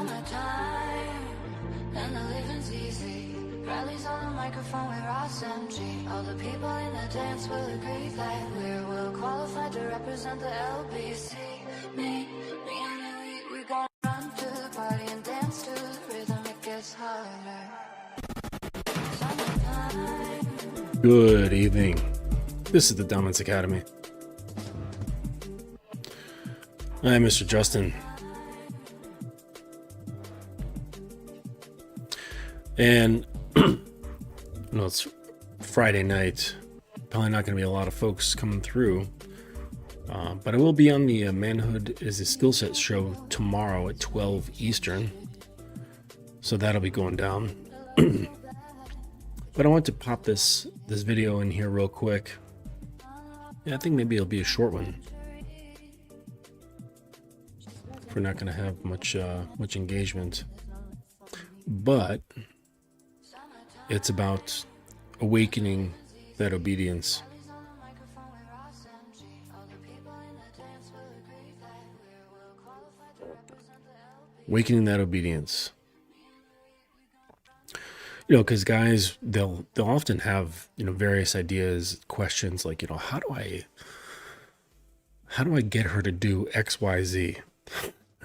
Summertime, and the living's easy. Rallies on the microphone with Ross MG. All the people in the dance will agree that we're well qualified to represent the LBC. Me and Louie, we gonna run to the party and dance to the rhythm. It gets harder. Summertime. Good evening. This is the Dominance Academy. I am Mr. Justin. And it's Friday night. Probably not going to be a lot of folks coming through. But I will be on the Manhood is a Skill Set show tomorrow at 12 Eastern. So that'll be going down. But I want to pop this video in here real quick. Yeah, I think maybe it'll be a short one. If we're not going to have much engagement. But it's about awakening that obedience. Awakening that obedience. Because guys, they'll often have, various ideas, questions like, how do I get her to do X, Y, Z?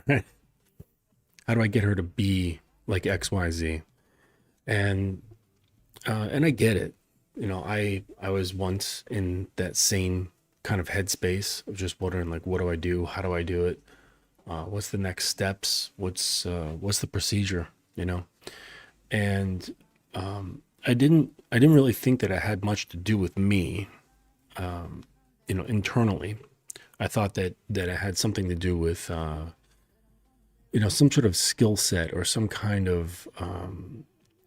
How do I get her to be like X, Y, Z? And I get it. I was once in that same kind of headspace of just wondering, like, what do I do? How do I do it? What's the next steps? What's the procedure? And I didn't really think that it had much to do with me. Internally, I thought that it had something to do with some sort of skill set or some kind of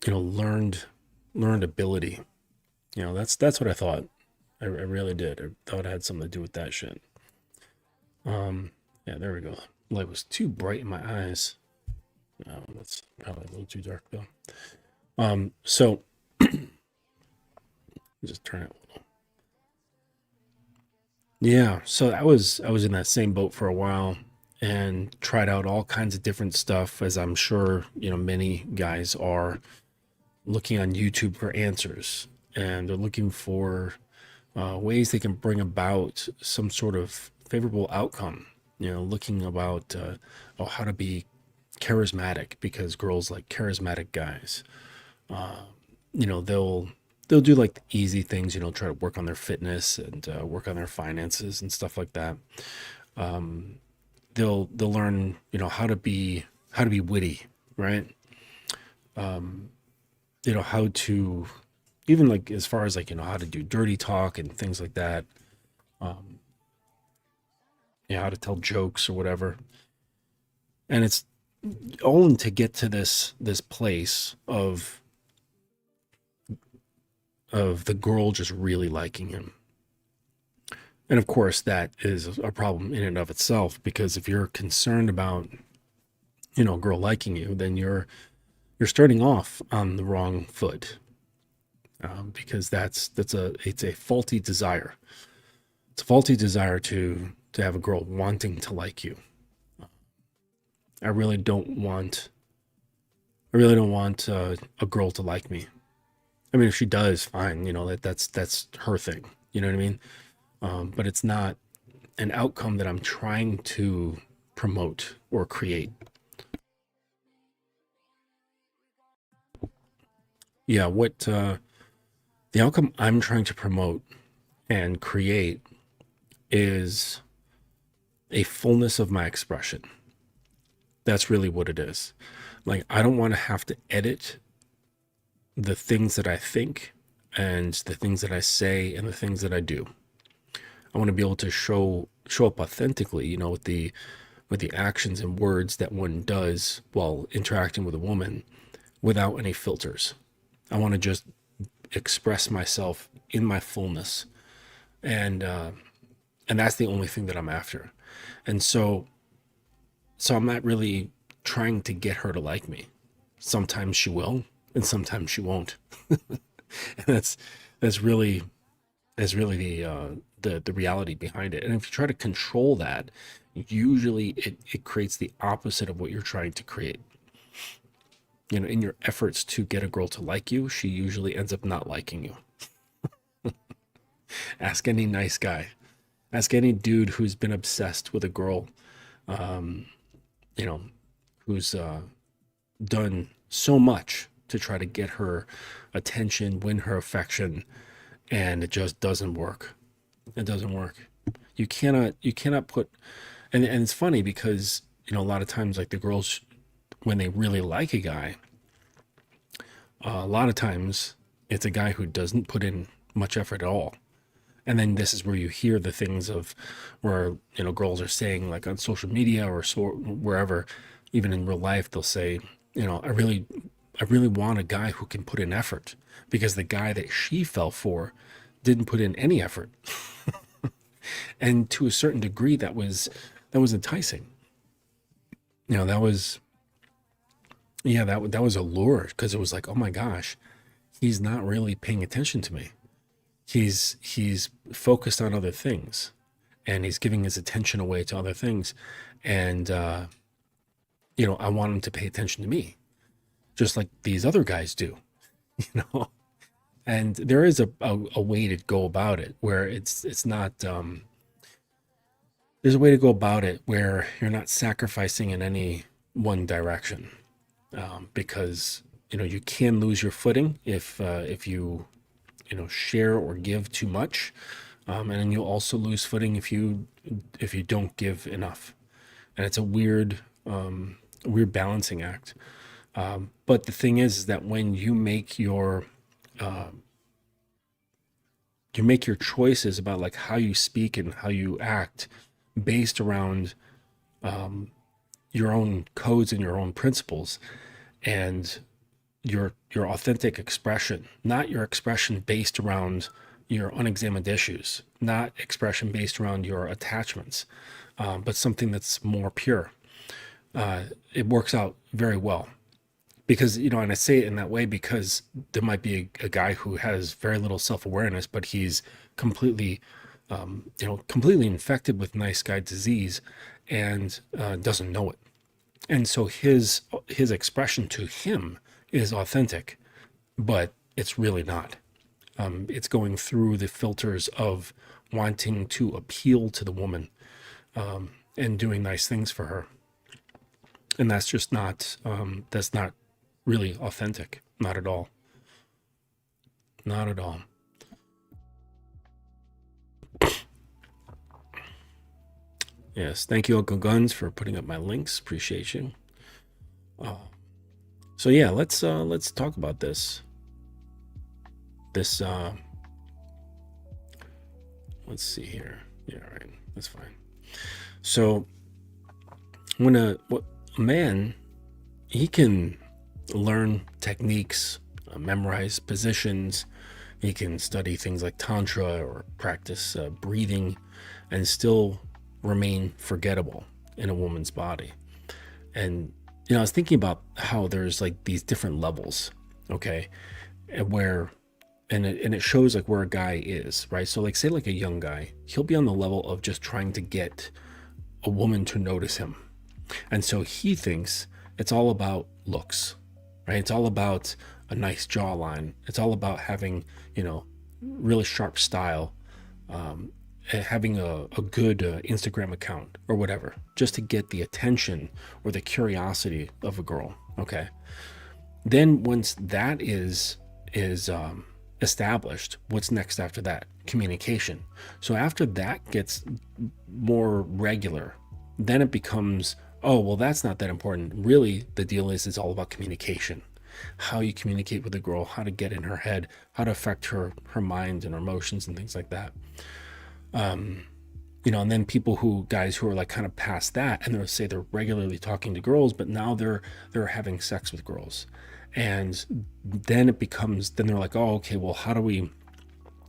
learned ability. That's what I thought. I really did. I thought it had something to do with that shit. Yeah, there we go. Light was too bright in my eyes. No, that's probably a little too dark though. So just turn it a little. Yeah, so I was in that same boat for a while and tried out all kinds of different stuff, as I'm sure many guys are, looking on YouTube for answers, and they're looking for ways they can bring about some sort of favorable outcome. Looking about how to be charismatic, because girls like charismatic guys. They'll do like the easy things, try to work on their fitness and work on their finances and stuff like that. They'll learn, how to be witty, right? How to, even like as far as like, how to do dirty talk and things like that. How to tell jokes or whatever. And it's only to get to this place of the girl just really liking him. And of course that is a problem in and of itself, because if you're concerned about, a girl liking you, then you're starting off on the wrong foot. Because it's a faulty desire. It's a faulty desire to have a girl wanting to like you. I really don't want a girl to like me. I mean, if she does, fine. That's her thing. You know what I mean? But it's not an outcome that I'm trying to promote or create. Yeah, what the outcome I'm trying to promote and create is a fullness of my expression. That's really what it is. Like, I don't want to have to edit the things that I think and the things that I say and the things that I do. I want to be able to show up authentically, with the actions and words that one does while interacting with a woman, without any filters. I want to just express myself in my fullness, and that's the only thing that I'm after. And so I'm not really trying to get her to like me. Sometimes she will, and sometimes she won't. And that's really the reality behind it. And if you try to control that, usually it creates the opposite of what you're trying to create. in your efforts to get a girl to like you, she usually ends up not liking you. Ask any nice guy. Ask any dude who's been obsessed with a girl, you know, who's done so much to try to get her attention, win her affection, and it just doesn't work. It doesn't work. You cannot put, and it's funny because, a lot of times, like, the girls, when they really like a guy, a lot of times it's a guy who doesn't put in much effort at all. And then this is where you hear the things of where, girls are saying, like, on social media or wherever, even in real life, they'll say, I really want a guy who can put in effort, because the guy that she fell for didn't put in any effort. And to a certain degree, that was enticing. That was a lure, because it was like, oh my gosh, he's not really paying attention to me. He's focused on other things, and he's giving his attention away to other things. And, I want him to pay attention to me, just like these other guys do, and there is a way to go about it where it's not, there's a way to go about it where you're not sacrificing in any one direction, because, you can lose your footing if you, share or give too much. And then you'll also lose footing if you don't give enough. And it's a weird balancing act. But the thing is that when you make your choices about, like, how you speak and how you act based around your own codes and your own principles, and your authentic expression, not your expression based around your unexamined issues, not expression based around your attachments, but something that's more pure, it works out very well. Because, and I say it in that way because there might be a guy who has very little self-awareness, but he's completely, completely infected with nice guy disease, and doesn't know it. And so his expression to him is authentic, but it's really not. It's going through the filters of wanting to appeal to the woman, and doing nice things for her. And that's just not, that's not really authentic. Not at all. Not at all. Yes, thank you, Uncle Guns, for putting up my links. Appreciate you. So yeah, let's talk about this. Let's see here. Yeah, all right, that's fine. So when a man, he can learn techniques, memorize positions, he can study things like tantra or practice breathing, and still remain forgettable in a woman's body. And I was thinking about how there's, like, these different levels, okay, and it shows, like, where a guy is, right? So, like, say, like, a young guy, he'll be on the level of just trying to get a woman to notice him, and so he thinks it's all about looks, right? It's all about a nice jawline. It's all about having, really sharp style, having a good Instagram account or whatever, just to get the attention or the curiosity of a girl. Okay. Then once that is established, what's next after that? Communication. So after that gets more regular, then it becomes, oh, well, that's not that important. Really, the deal is it's all about communication. How you communicate with a girl, how to get in her head, how to affect her mind and her emotions and things like that. And then guys who are, like, kind of past that, and they'll say they're regularly talking to girls, but now they're having sex with girls. And then they're like, oh, okay, well, how do we,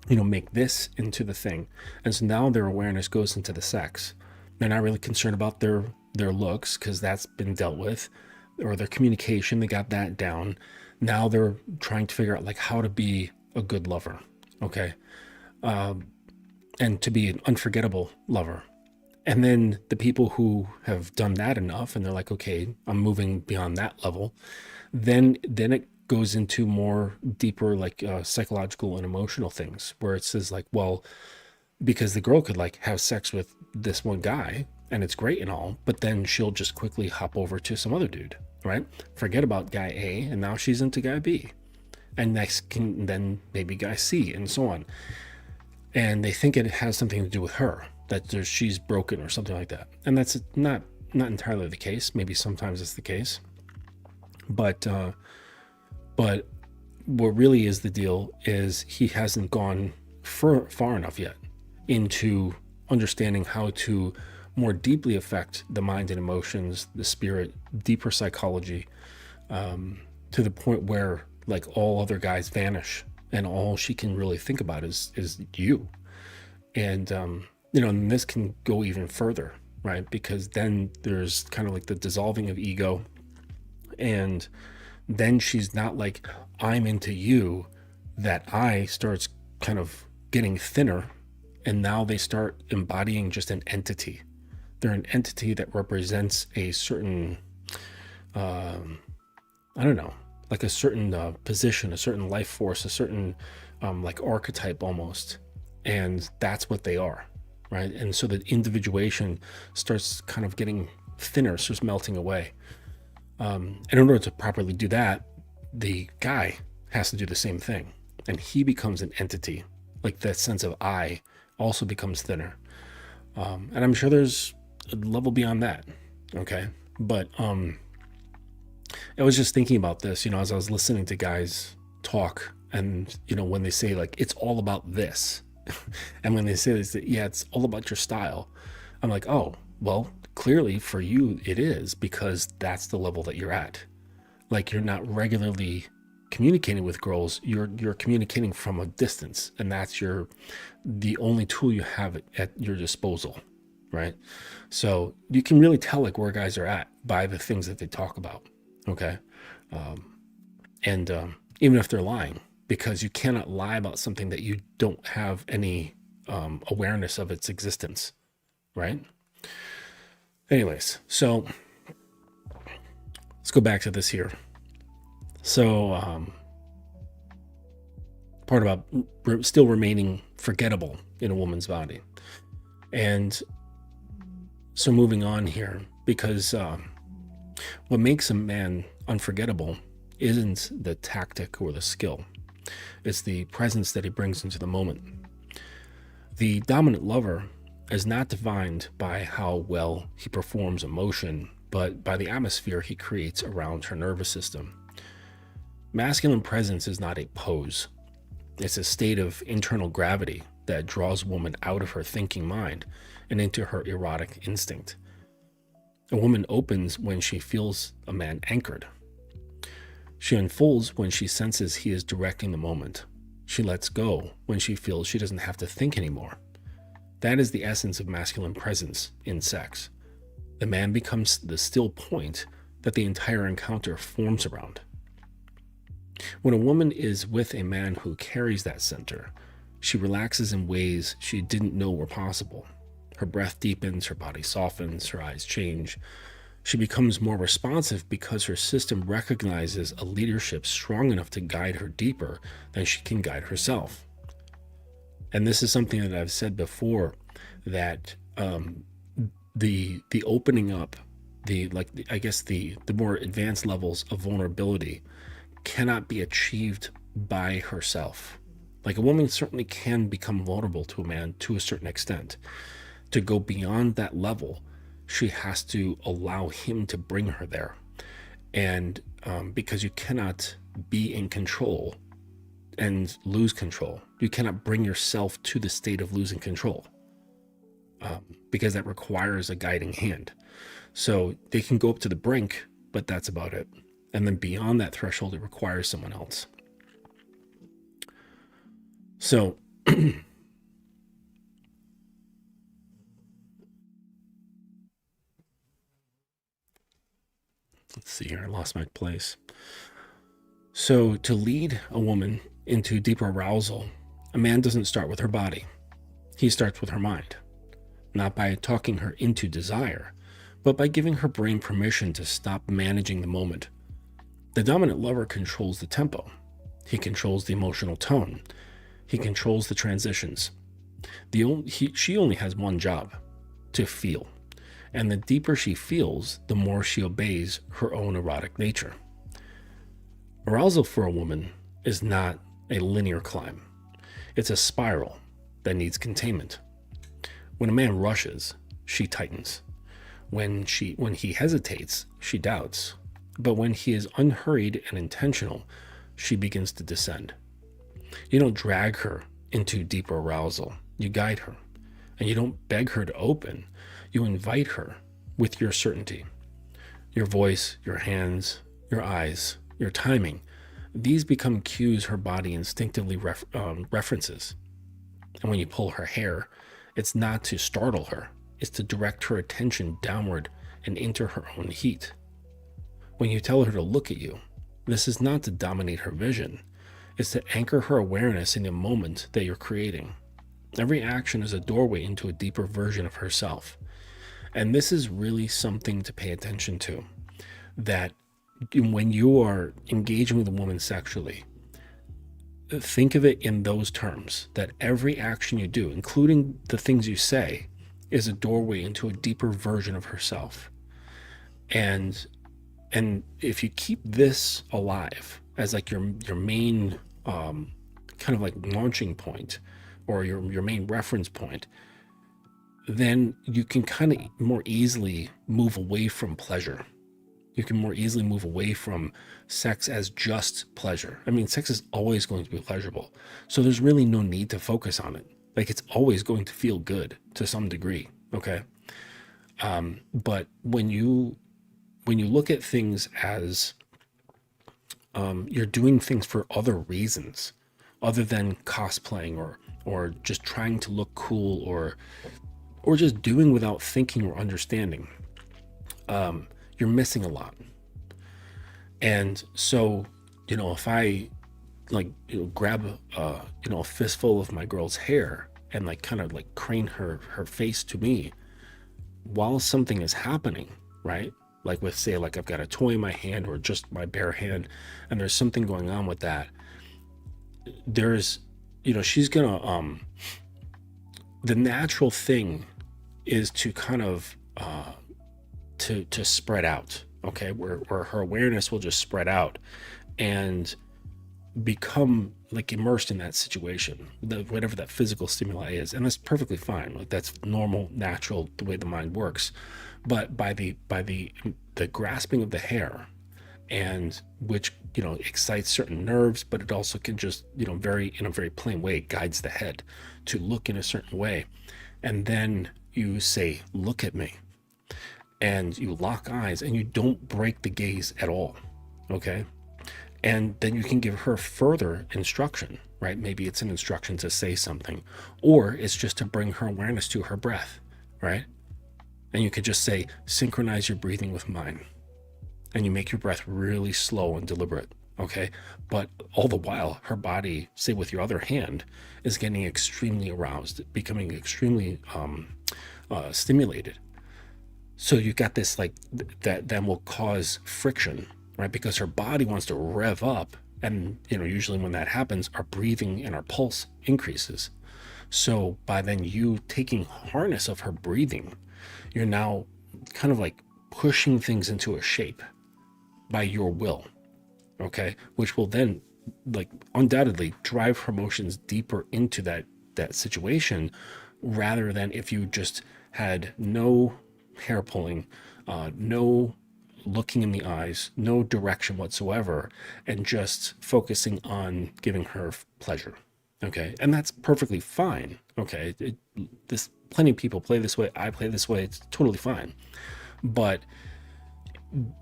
make this into the thing? And so now their awareness goes into the sex. They're not really concerned about their looks, because that's been dealt with, or their communication, they got that down. Now they're trying to figure out, like, how to be a good lover. Okay. And to be an unforgettable lover. And then the people who have done that enough, and they're like, okay, I'm moving beyond that level, Then it goes into more deeper, like psychological and emotional things, where it says like, well, because the girl could like have sex with this one guy and it's great and all, but then she'll just quickly hop over to some other dude, right? Forget about guy A, and now she's into guy B, and next can then maybe guy C, and so on. And they think it has something to do with her, that she's broken or something like that. And that's not entirely the case. Maybe sometimes it's the case, but what really is the deal is he hasn't gone far enough yet into understanding how to more deeply affect the mind and emotions, the spirit, deeper psychology, to the point where like all other guys vanish and all she can really think about is you. And and this can go even further, right? Because then there's kind of like the dissolving of ego, and then she's not like, I'm into you, that I starts kind of getting thinner, and now they start embodying just an entity. They're an entity that represents a certain I don't know, like a certain position, a certain life force, a certain like archetype almost. And that's what they are, right? And so the individuation starts kind of getting thinner, starts melting away. And in order to properly do that, the guy has to do the same thing. And he becomes an entity. Like that sense of I also becomes thinner. And I'm sure there's a level beyond that. Okay. But I was just thinking about this, as I was listening to guys talk, and, when they say like, it's all about this. And when they say this, yeah, it's all about your style. I'm like, oh, well, clearly for you it is, because that's the level that you're at. Like, you're not regularly communicating with girls, you're communicating from a distance, and that's the only tool you have at your disposal, right? So you can really tell like where guys are at by the things that they talk about. Okay. And even if they're lying, because you cannot lie about something that you don't have any awareness of its existence, right? Anyways, so let's go back to this here. So part about still remaining forgettable in a woman's body. And so moving on here, because what makes a man unforgettable isn't the tactic or the skill. It's the presence that he brings into the moment. The dominant lover is not defined by how well he performs emotion, but by the atmosphere he creates around her nervous system. Masculine presence is not a pose. It's a state of internal gravity that draws a woman out of her thinking mind and into her erotic instinct. A woman opens when she feels a man anchored. She unfolds when she senses he is directing the moment. She lets go when she feels she doesn't have to think anymore. That is the essence of masculine presence in sex. The man becomes the still point that the entire encounter forms around. When a woman is with a man who carries that center, she relaxes in ways she didn't know were possible. Her breath deepens, her body softens, her eyes change. She becomes more responsive because her system recognizes a leadership strong enough to guide her deeper than she can guide herself. And this is something that I've said before, that the opening up, the more advanced levels of vulnerability cannot be achieved by herself. Like, a woman certainly can become vulnerable to a man to a certain extent. To go beyond that level, she has to allow him to bring her there. And because you cannot be in control and lose control. You cannot bring yourself to the state of losing control, because that requires a guiding hand. So they can go up to the brink, but that's about it. And then beyond that threshold, it requires someone else. So let's see here, I lost my place. So to lead a woman into deeper arousal, a man doesn't start with her body. He starts with her mind, not by talking her into desire, but by giving her brain permission to stop managing the moment. The dominant lover controls the tempo. He controls the emotional tone. He controls the transitions. She only has one job: to feel. And the deeper she feels, the more she obeys her own erotic nature. Arousal for a woman is not a linear climb. It's a spiral that needs containment. When a man rushes, she tightens. When he hesitates, she doubts. But when he is unhurried and intentional, she begins to descend. You don't drag her into deeper arousal. You guide her. And you don't beg her to open. You invite her with your certainty. Your voice, your hands, your eyes, your timing, these become cues her body instinctively references. And when you pull her hair, it's not to startle her. It's to direct her attention downward and into her own heat. When you tell her to look at you, this is not to dominate her vision. It's to anchor her awareness in the moment that you're creating. Every action is a doorway into a deeper version of herself. And this is really something to pay attention to, that when you are engaging with a woman sexually, think of it in those terms, that every action you do, including the things you say, is a doorway into a deeper version of herself. And if you keep this alive as like your main kind of like launching point, or your main reference point, then you can kind of more easily move away from pleasure. You can more easily move away from sex as just pleasure. I mean, sex is always going to be pleasurable. So there's really no need to focus on it. Like, it's always going to feel good to some degree, okay? But when you look at things as you're doing things for other reasons other than cosplaying or just trying to look cool or just doing without thinking or understanding, you're missing a lot. And so, if I grab a fistful of my girl's hair and kind of crane her face to me while something is happening, right? Like with, say, I've got a toy in my hand or just my bare hand, and there's something going on with that. There's, she's gonna, the natural thing is to kind of, to spread out, okay? Where her awareness will just spread out and become immersed in that situation, whatever that physical stimuli is. And that's perfectly fine. That's normal, natural, the way the mind works. But by the grasping of the hair, and which excites certain nerves, but it also can just in a very plain way guides the head to look in a certain way. And then you say, look at me, and you lock eyes and you don't break the gaze at all, okay? And then you can give her further instruction, right? Maybe it's an instruction to say something, or it's just to bring her awareness to her breath, right? And you could just say, synchronize your breathing with mine. And you make your breath really slow and deliberate, okay? But all the while, her body, say with your other hand, is getting extremely aroused, becoming extremely stimulated. So you got this that then will cause friction, right? Because her body wants to rev up. And, usually when that happens, our breathing and our pulse increases. So by then you taking harness of her breathing, you're now kind of pushing things into a shape by your will, okay? Which will then undoubtedly drive her emotions deeper into that situation, rather than if you just had no hair pulling, no looking in the eyes, no direction whatsoever, and just focusing on giving her pleasure, okay? And that's perfectly fine, okay? Plenty of people play this way. I play this way. It's totally fine. But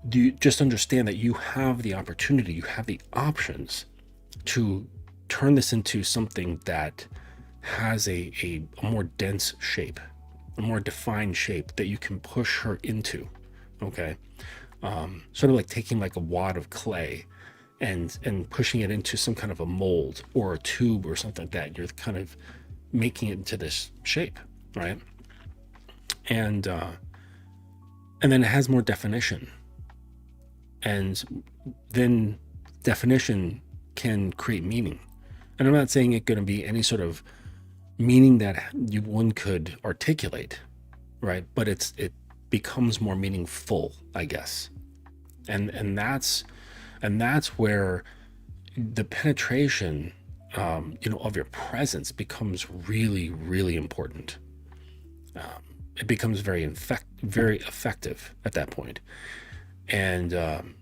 do you just understand that you have the opportunity, you have the options to turn this into something that has a more dense shape, a more defined shape that you can push her into, okay? Sort of like taking a wad of clay and pushing it into some kind of a mold or a tube or something like that. You're kind of making it into this shape, right? And then it has more definition. And then definition can create meaning. And I'm not saying it's going to be any sort of meaning that one could articulate, right? But it becomes more meaningful, I guess. And that's where the penetration, of your presence becomes really, really important. It becomes very effective at that point. And then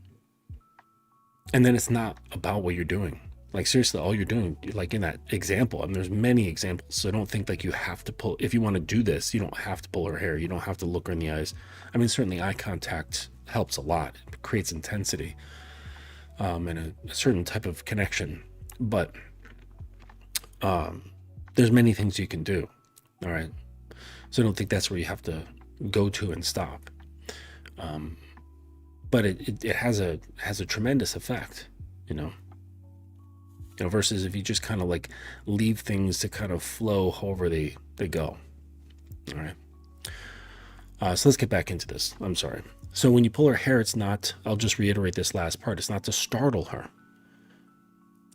it's not about what you're doing. Like, seriously, all you're doing, like in that example, and there's many examples, so don't think like you have to pull, if you want to do this, you don't have to pull her hair, you don't have to look her in the eyes. I mean, certainly eye contact helps a lot. It creates intensity, and a certain type of connection. But there's many things you can do, all right? So I don't think that's where you have to go to and stop. But it has a tremendous effect, versus if you just kind of like leave things to kind of flow however they go. All right. So let's get back into this. I'm sorry. So when you pull her hair, it's not, I'll just reiterate this last part. It's not to startle her.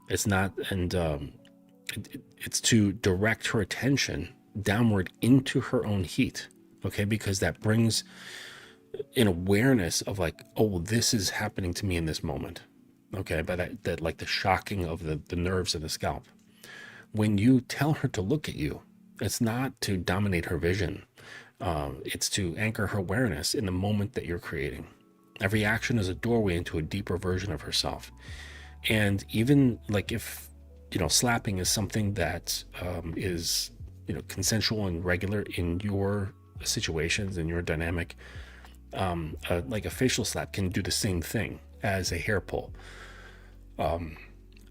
It's not, and it's to direct her attention downward into her own heat. Okay. Because that brings an awareness of like, oh, this is happening to me in this moment. Okay, by that like the shocking of the nerves of the scalp. When you tell her to look at you, it's not to dominate her vision. It's to anchor her awareness in the moment that you're creating. Every action is a doorway into a deeper version of herself. And even like if, slapping is something that is, consensual and regular in your situations, in your dynamic, like a facial slap can do the same thing as a hair pull.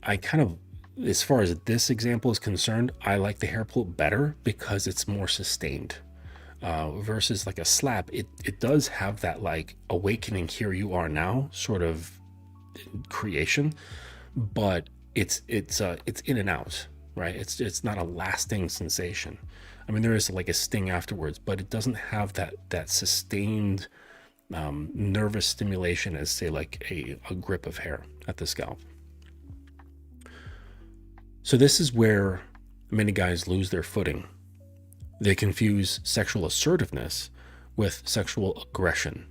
I kind of, as far as this example is concerned, I like the hair pull better because it's more sustained, versus like a slap. It does have that like awakening, here you are now sort of creation, but it's in and out, right? It's not a lasting sensation. I mean, there is like a sting afterwards, but it doesn't have that sustained nervous stimulation as, say, like a grip of hair at the scalp. So this is where many guys lose their footing. They confuse sexual assertiveness with sexual aggression.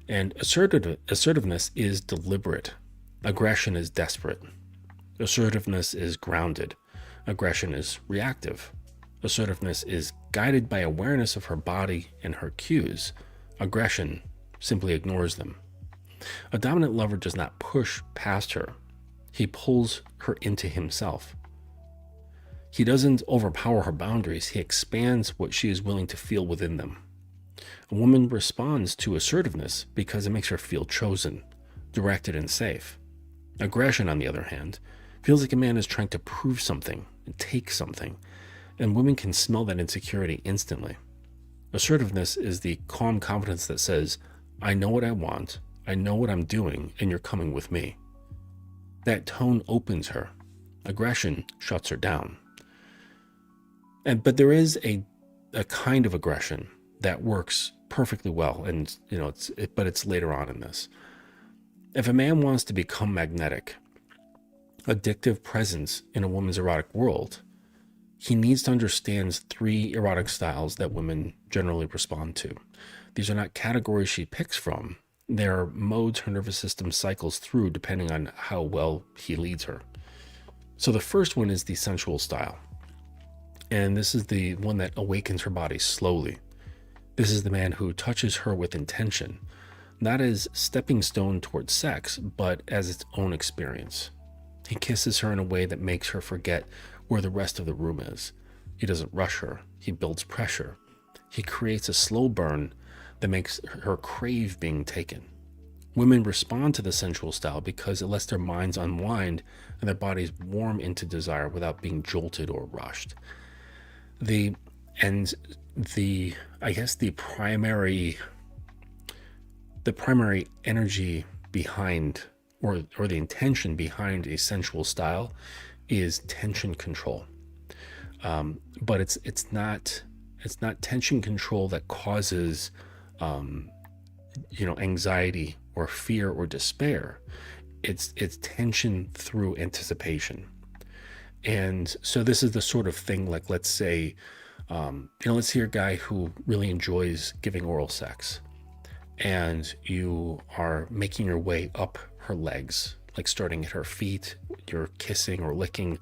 And assertiveness is deliberate. Aggression is desperate. Assertiveness is grounded. Aggression is reactive. Assertiveness is guided by awareness of her body and her cues. Aggression simply ignores them. A dominant lover does not push past her. He pulls her into himself. He doesn't overpower her boundaries. He expands what she is willing to feel within them. A woman responds to assertiveness because it makes her feel chosen, directed, and safe. Aggression, on the other hand, feels like a man is trying to prove something and take something, and women can smell that insecurity instantly. Assertiveness is the calm confidence that says, I know what I want, I know what I'm doing, and you're coming with me. That tone opens her. Aggression shuts her down. But there is a kind of aggression that works perfectly well, and but it's later on in this. If a man wants to become magnetic, addictive presence in a woman's erotic world, he needs to understand 3 erotic styles that women generally respond to. These are not categories she picks from. They're modes her nervous system cycles through depending on how well he leads her. So the first one is the sensual style. And this is the one that awakens her body slowly. This is the man who touches her with intention, not as stepping stone towards sex, but as its own experience. He kisses her in a way that makes her forget where the rest of the room is. He doesn't rush her. He builds pressure. He creates a slow burn that makes her crave being taken. Women respond to the sensual style because it lets their minds unwind and their bodies warm into desire without being jolted or rushed. The primary energy behind or the intention behind a sensual style is tension control. But it's not tension control that causes anxiety or fear or despair. it's tension through anticipation. And so this is the sort of thing, like, let's say, let's say you're a guy who really enjoys giving oral sex, and you are making your way up her legs, like starting at her feet, you're kissing or licking,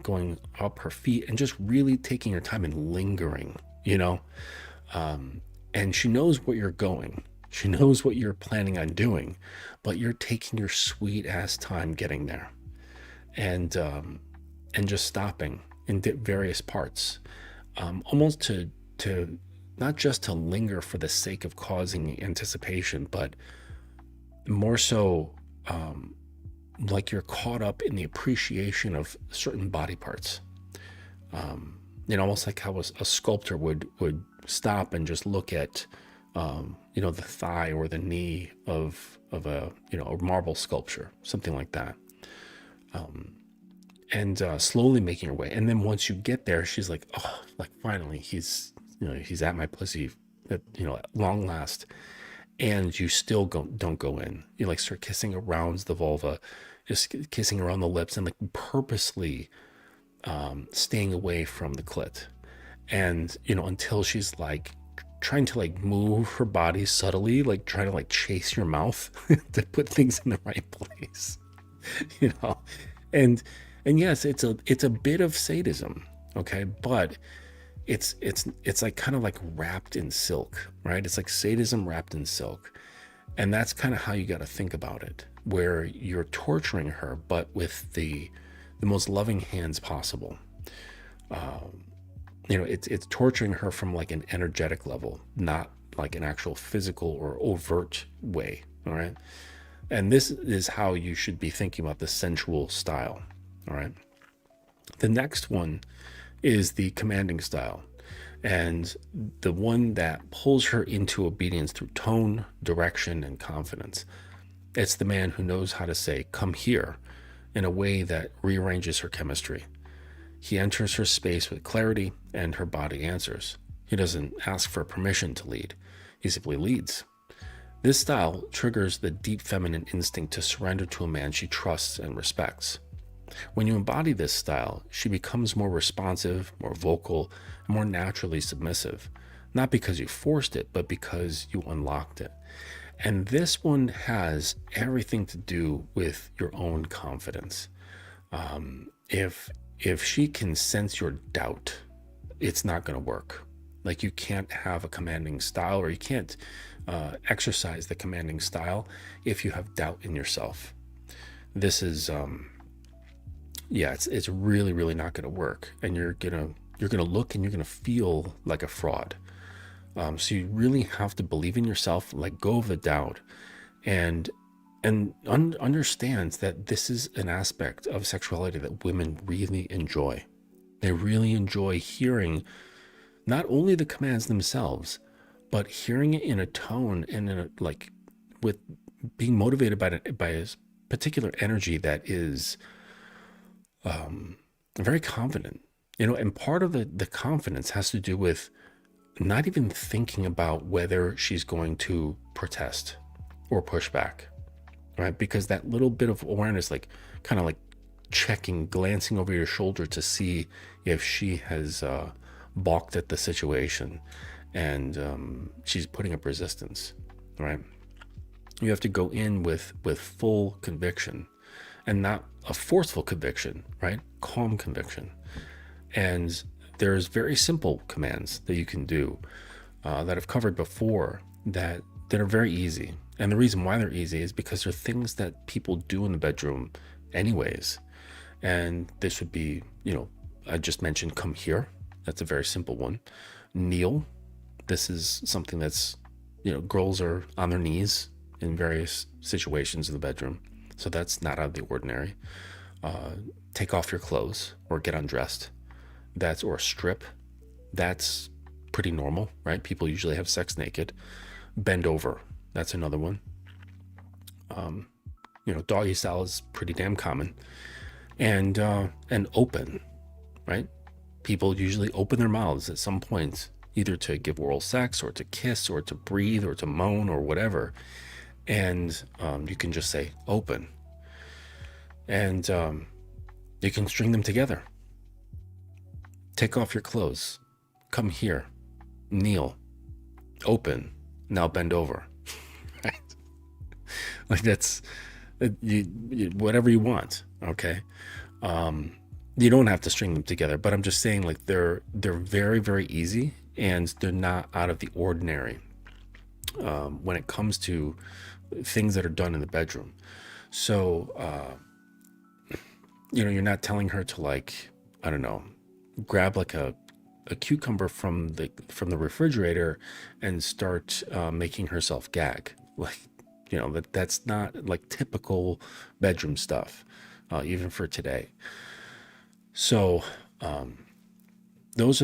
going up her feet, and just really taking your time and lingering, and she knows what you're going. She knows what you're planning on doing, but you're taking your sweet ass time getting there, and just stopping in various parts, almost to not just to linger for the sake of causing anticipation, but more so like you're caught up in the appreciation of certain body parts. Almost like how a sculptor would stop and just look at the thigh or the knee of a marble sculpture, something like that, and slowly making her way. And then once you get there, she's like, oh, like finally he's at my pussy at long last. And you still don't go in. You like start kissing around the vulva, just kissing around the lips, and like purposely staying away from the clit, and until she's like trying to like move her body subtly, like trying to like chase your mouth to put things in the right place, and yes, it's a bit of sadism, okay, but it's like kind of like wrapped in silk, right? It's like sadism wrapped in silk. And that's kind of how you got to think about it, where you're torturing her, but with the most loving hands possible. It's torturing her from like an energetic level, not like an actual physical or overt way. All right. And this is how you should be thinking about the sensual style. All right. The next one is the commanding style, and the one that pulls her into obedience through tone, direction, and confidence. It's the man who knows how to say, come here, in a way that rearranges her chemistry. He enters her space with clarity, and her body answers. He doesn't ask for permission to lead. He simply leads. This style triggers the deep feminine instinct to surrender to a man she trusts and respects. When you embody this style, she becomes more responsive, more vocal, and more naturally submissive, not because you forced it, but because you unlocked it. And this one has everything to do with your own confidence. If she can sense your doubt, it's not going to work. Like, you can't have a commanding style, or you can't exercise the commanding style if you have doubt in yourself. This is it's really, really not going to work, and you're gonna look and you're gonna feel like a fraud. So you really have to believe in yourself, let go of the doubt, and understands that this is an aspect of sexuality that women really enjoy. They really enjoy hearing not only the commands themselves, but hearing it in a tone and in a, like, with being motivated by a particular energy that is very confident, and part of the confidence has to do with not even thinking about whether she's going to protest or push back, right? Because that little bit of awareness, like kind of like glancing over your shoulder to see if she has balked at the situation and she's putting up resistance, right? You have to go in with full conviction, and not a forceful conviction, right? Calm conviction. And there's very simple commands that you can do that I've covered before that are very easy. And the reason why they're easy is because they're things that people do in the bedroom anyways. And this would be, I just mentioned come here. That's a very simple one. Kneel. This is something that's, girls are on their knees in various situations in the bedroom. So that's not out of the ordinary. Take off your clothes or get undressed. Or strip. That's pretty normal, right? People usually have sex naked. Bend over. That's another one. Doggy style is pretty damn common. And open, right? People usually open their mouths at some point, either to give oral sex or to kiss or to breathe or to moan or whatever. And you can just say open. And you can string them together. Take off your clothes. Come here. Kneel. Open. Now bend over. Right? Like that's whatever you want. Okay. You don't have to string them together, but I'm just saying, like, they're very, very easy, and they're not out of the ordinary when it comes to things that are done in the bedroom. So you're not telling her to, like, I don't know, grab like a cucumber from the refrigerator and start making herself gag. Like, that's not like typical bedroom stuff, even for today. So those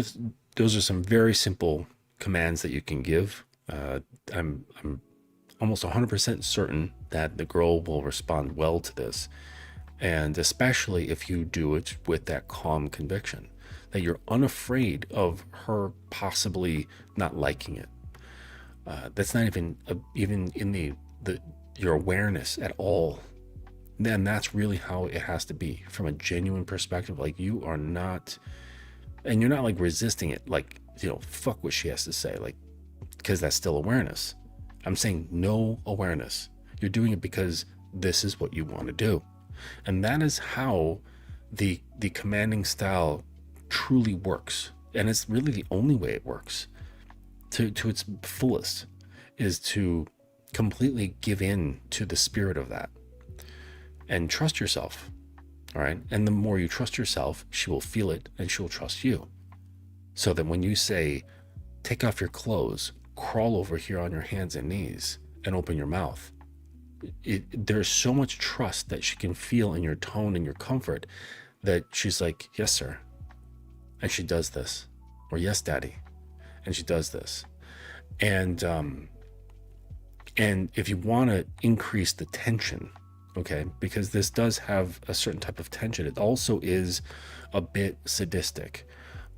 are some very simple commands that you can give. I'm almost 100% certain that the girl will respond well to this, and especially if you do it with that calm conviction that you're unafraid of her possibly not liking it. That's not even in your awareness at all. Then that's really how it has to be, from a genuine perspective. Like, you are not, and you're not like resisting it, like, fuck what she has to say, like, because that's still awareness. I'm saying no awareness. You're doing it because this is what you want to do. And that is how the commanding style truly works. And it's really the only way it works to its fullest, is to completely give in to the spirit of that and trust yourself. All right. And the more you trust yourself, she will feel it and she will trust you. So that when you say, take off your clothes, crawl over here on your hands and knees and open your mouth, there's so much trust that she can feel in your tone and your comfort that she's like, yes, sir. And she does this. Or yes, daddy. And she does this. And if you want to increase the tension, okay, because this does have a certain type of tension, it also is a bit sadistic,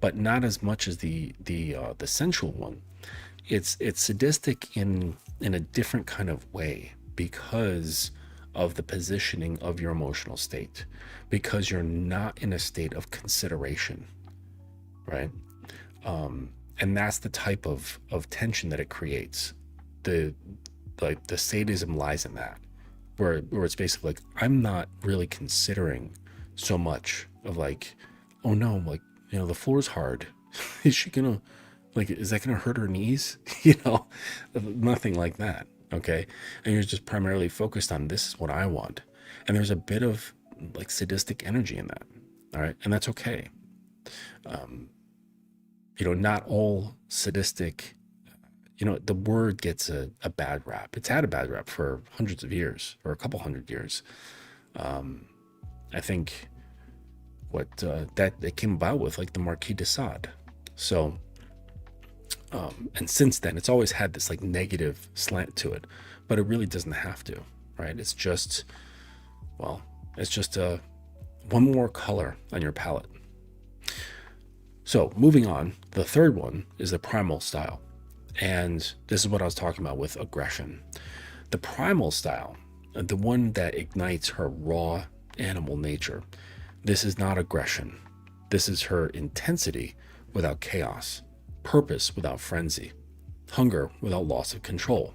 but not as much as the sensual one. It's sadistic in a different kind of way, because of the positioning of your emotional state, because you're not in a state of consideration, right? And that's the type of tension that it creates. The sadism lies in that, where it's basically like, I'm not really considering so much of like, oh no, like, the floor's hard. Is she gonna, like, is that gonna hurt her knees? Nothing like that. Okay. And you're just primarily focused on, this is what I want. And there's a bit of like sadistic energy in that. All right. And that's okay. Not all sadistic, the word gets a bad rap. It's had a bad rap for hundreds of years, or a couple hundred years. I think what that it came about with, like, the Marquis de Sade. So, and since then, it's always had this like negative slant to it, but it really doesn't have to, right? It's just one more color on your palette. So moving on, the third one is the primal style. And this is what I was talking about with aggression. The primal style, the one that ignites her raw animal nature, this is not aggression. This is her intensity without chaos, purpose without frenzy, hunger without loss of control.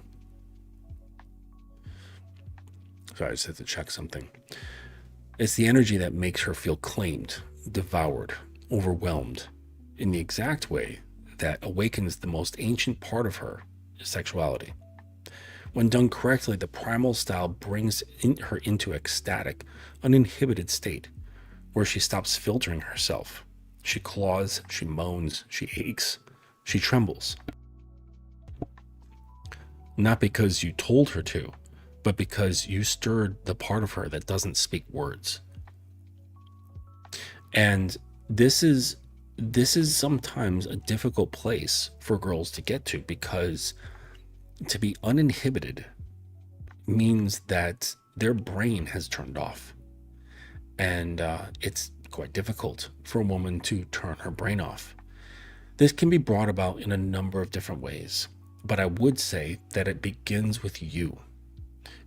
Sorry, I just had to check something. It's the energy that makes her feel claimed, devoured, overwhelmed, in the exact way that awakens the most ancient part of her, sexuality. When done correctly, the primal style brings her into ecstatic, uninhibited state, where she stops filtering herself. She claws, she moans, she aches, she trembles. Not because you told her to, but because you stirred the part of her that doesn't speak words. And this is sometimes a difficult place for girls to get to, because to be uninhibited means that their brain has turned off. And it's quite difficult for a woman to turn her brain off. This can be brought about in a number of different ways, but I would say that it begins with you.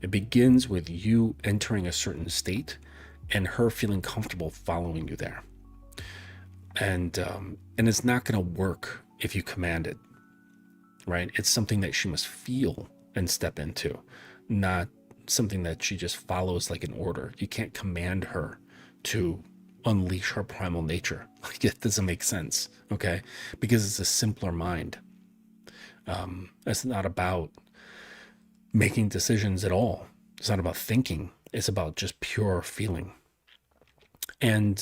It begins with you entering a certain state and her feeling comfortable following you there. And it's not going to work if you command it, right? It's something that she must feel and step into, not something that she just follows like an order. You can't command her to unleash her primal nature. Like, it doesn't make sense, okay? Because it's a simpler mind. It's not about making decisions at all. It's not about thinking. It's about just pure feeling. And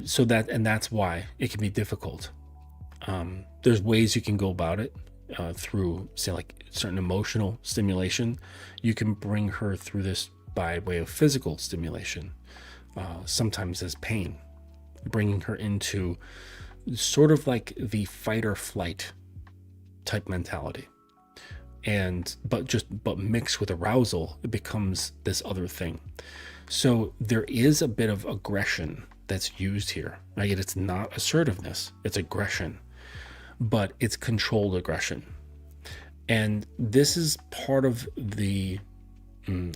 so that's why it can be difficult. There's ways you can go about it through, say, like certain emotional stimulation. You can bring her through this by way of physical stimulation, sometimes as pain, bringing her into sort of like the fight or flight type mentality. But mixed with arousal, it becomes this other thing. So there is a bit of aggression that's used here, right? It's not assertiveness, it's aggression, but it's controlled aggression. And this is part of the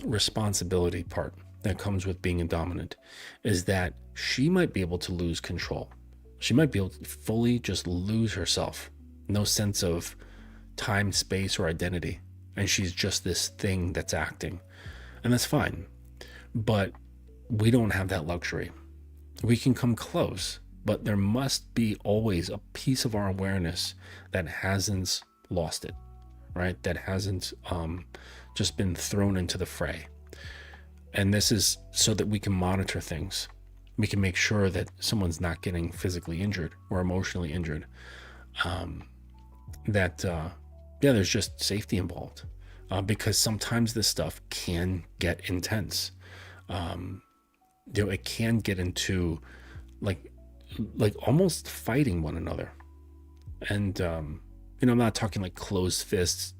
responsibility part that comes with being a dominant, is that she might be able to lose control. She might be able to fully just lose herself, no sense of time, space, or identity. And she's just this thing that's acting. And that's fine. But we don't have that luxury. We can come close, but there must be always a piece of our awareness that hasn't lost it, right? That hasn't just been thrown into the fray. And this is so that we can monitor things. We can make sure that someone's not getting physically injured or emotionally injured. There's just safety involved, because sometimes this stuff can get intense. It can get into like almost fighting one another. And, I'm not talking like closed fists,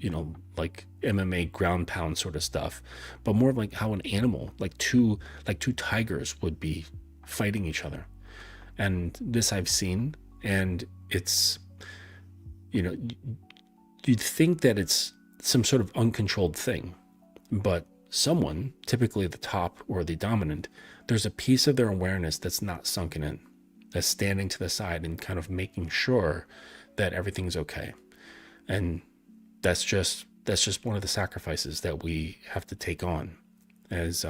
like MMA ground pound sort of stuff, but more of like how an animal, like two tigers would be fighting each other. And this I've seen, and it's, you'd think that it's some sort of uncontrolled thing, but someone, typically the top or the dominant, there's a piece of their awareness that's not sunken in, that's standing to the side and kind of making sure that everything's okay. And that's just one of the sacrifices that we have to take on as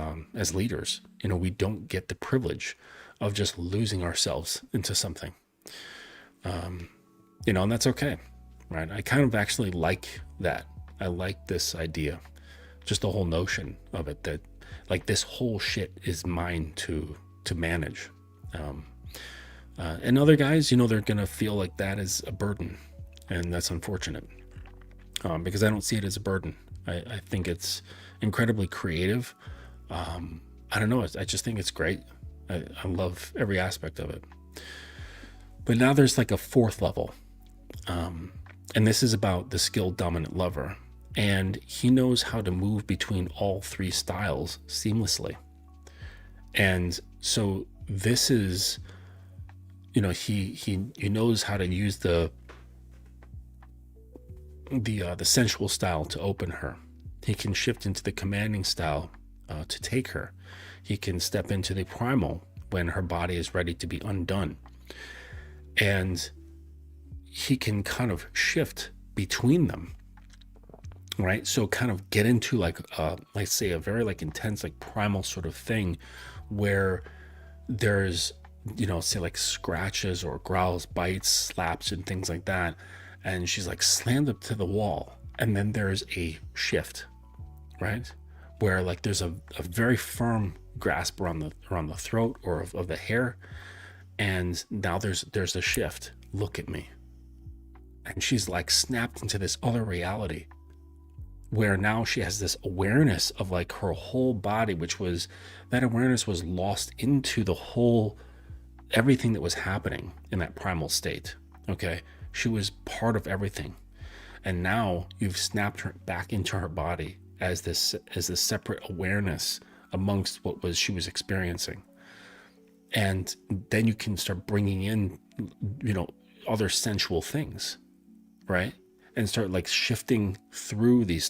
leaders. We don't get the privilege of just losing ourselves into something. And that's okay, right? I kind of actually like that. I like this idea, just the whole notion of it, that like this whole shit is mine to manage. And other guys, they're going to feel like that is a burden. And that's unfortunate, because I don't see it as a burden. I think it's incredibly creative. I don't know. I just think it's great. I love every aspect of it. But now there's like a fourth level. And this is about the skilled dominant lover. And he knows how to move between all three styles seamlessly. And so this is, he knows how to use the sensual style to open her. He can shift into the commanding style to take her. He can step into the primal when her body is ready to be undone. And he can kind of shift between them, right? So kind of get into like say a very like intense, like primal sort of thing where there's, say like scratches or growls, bites, slaps, and things like that. And she's like slammed up to the wall. And then there's a shift, right? Where like there's a very firm grasp around the throat or of the hair. And now there's a shift. Look at me. And she's like snapped into this other reality where now she has this awareness of like her whole body, that awareness was lost into the whole, everything that was happening in that primal state. Okay. She was part of everything. And now you've snapped her back into her body as this separate awareness amongst what she was experiencing. And then you can start bringing in, other sensual things, right? And start like shifting through these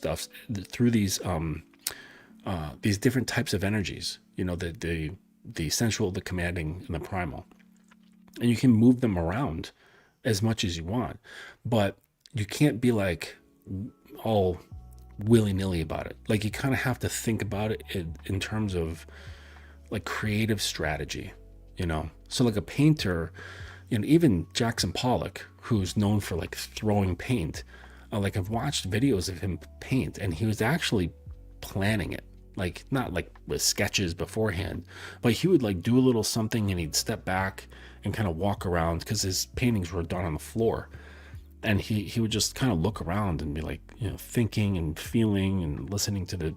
these different types of energies, the sensual, the commanding, and the primal. And you can move them around as much as you want, but you can't be like all willy-nilly about it. Like, you kind of have to think about it in terms of like creative strategy, so like a painter, even Jackson Pollock, who's known for like throwing paint, like I've watched videos of him paint, and he was actually planning it, like not like with sketches beforehand, but he would like do a little something and he'd step back and kind of walk around, because his paintings were done on the floor, and he would just kind of look around and be like, thinking and feeling and listening to the,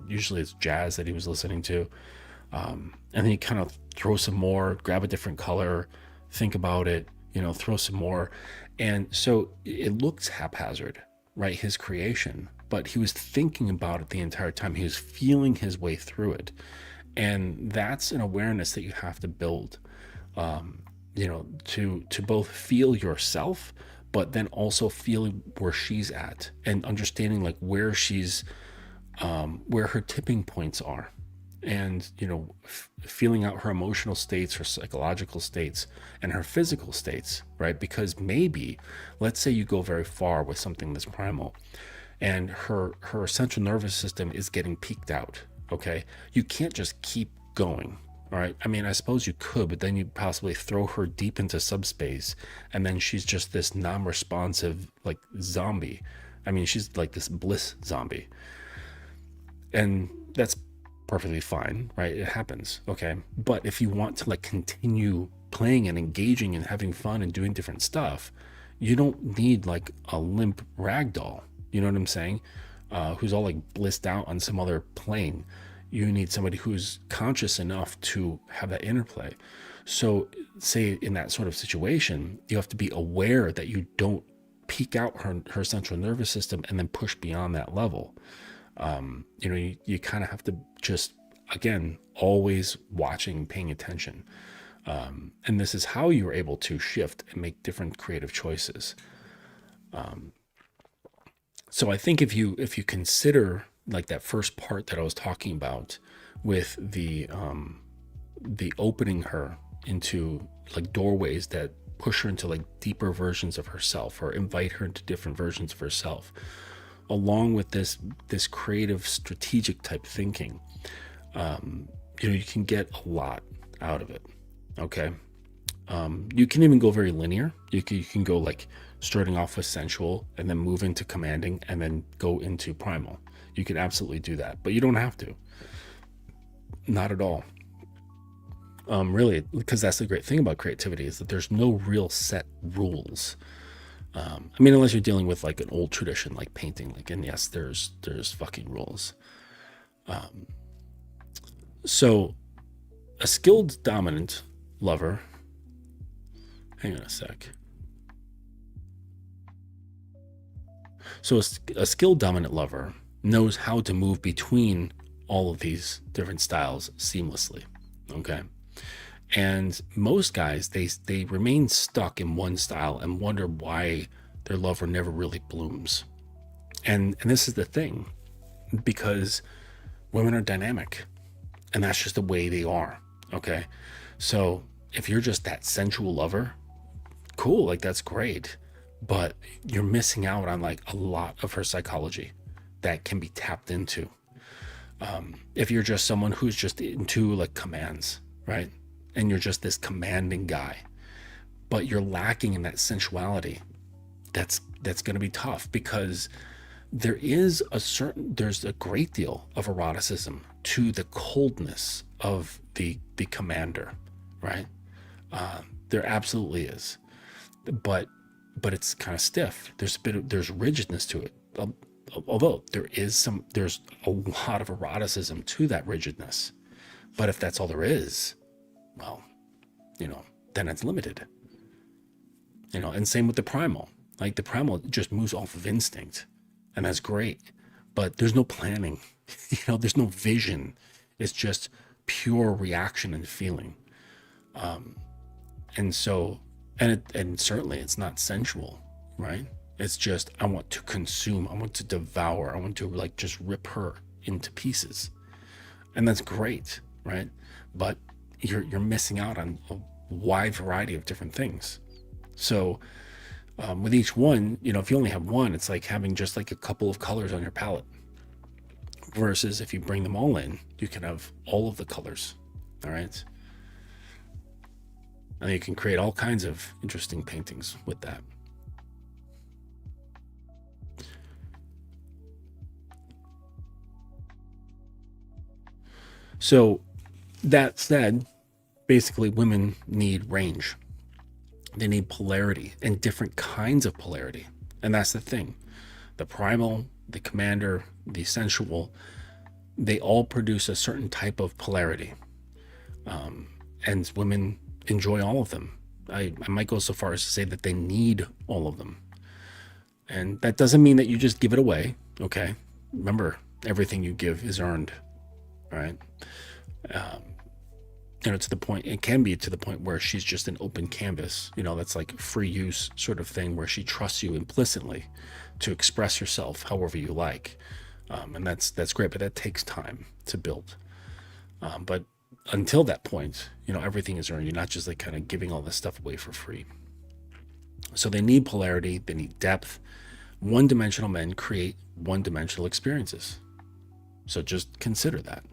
usually it's jazz that he was listening to, and then he kind of throw some more, grab a different color, think about it, throw some more. And so it looks haphazard, right? His creation, but he was thinking about it the entire time. He was feeling his way through it. And that's an awareness that you have to build, to both feel yourself, but then also feel where she's at, and understanding like where she's, where her tipping points are, and feeling out her emotional states, her psychological states, and her physical states, right? Because maybe, let's say you go very far with something that's primal, and her central nervous system is getting peaked out. Okay, you can't just keep going. All right, I mean, I suppose you could, but then you possibly throw her deep into subspace, and then she's just this non-responsive like zombie. I mean, she's like this bliss zombie, and that's perfectly fine, right? It happens. Okay, but if you want to like continue playing and engaging and having fun and doing different stuff, you don't need like a limp rag doll, you know what I'm saying, who's all like blissed out on some other plane. You need somebody who's conscious enough to have that interplay. So say in that sort of situation, you have to be aware that you don't peak out her central nervous system and then push beyond that level. You kind of have to just, again, always watching, paying attention. And this is how you're able to shift and make different creative choices. So I think if you consider like that first part that I was talking about with the opening her into like doorways that push her into like deeper versions of herself, or invite her into different versions of herself, along with this creative strategic type thinking, you can get a lot out of it. Okay, you can even go very linear. You can go like starting off with sensual and then move into commanding and then go into primal. You can absolutely do that, but you don't have to. Not at all. Really, because that's the great thing about creativity, is that there's no real set rules. I mean, unless you're dealing with like an old tradition like painting, like, and yes, there's fucking rules. So a skilled dominant lover, hang on a sec. So a skilled dominant lover knows how to move between all of these different styles seamlessly. Okay. And most guys, they remain stuck in one style and wonder why their lover never really blooms. And this is the thing, because women are dynamic, and that's just the way they are. Okay. So if you're just that sensual lover, cool, like that's great, but you're missing out on like a lot of her psychology that can be tapped into. If you're just someone who's just into like commands, right? And you're just this commanding guy, but you're lacking in that sensuality, that's going to be tough, because there's a great deal of eroticism to the coldness of the commander, right? There absolutely is, but it's kind of stiff. There's rigidness to it. Although there's a lot of eroticism to that rigidness, but if that's all there is, well, then it's limited. And same with the primal. Like the primal just moves off of instinct, and that's great, but there's no planning. There's no vision. It's just pure reaction and feeling. And certainly it's not sensual, right? It's just, I want to consume, I want to devour, I want to like just rip her into pieces. And that's great, right? But you're missing out on a wide variety of different things. So with each one, if you only have one, it's like having just like a couple of colors on your palette. Versus if you bring them all in, you can have all of the colors. All right. And you can create all kinds of interesting paintings with that. So that said, basically women need range. They need polarity and different kinds of polarity. And that's the thing. The primal, the commander, the sensual, they all produce a certain type of polarity. And women enjoy all of them. I might go so far as to say that they need all of them. And that doesn't mean that you just give it away, okay? Remember, everything you give is earned, right? To the point, it can be to the point where she's just an open canvas, that's like free use sort of thing where she trusts you implicitly to express yourself however you like. And that's great, but that takes time to build. But until that point, everything is earned. You're not just like kind of giving all this stuff away for free. So they need polarity, they need depth. One-dimensional men create one-dimensional experiences. So just consider that.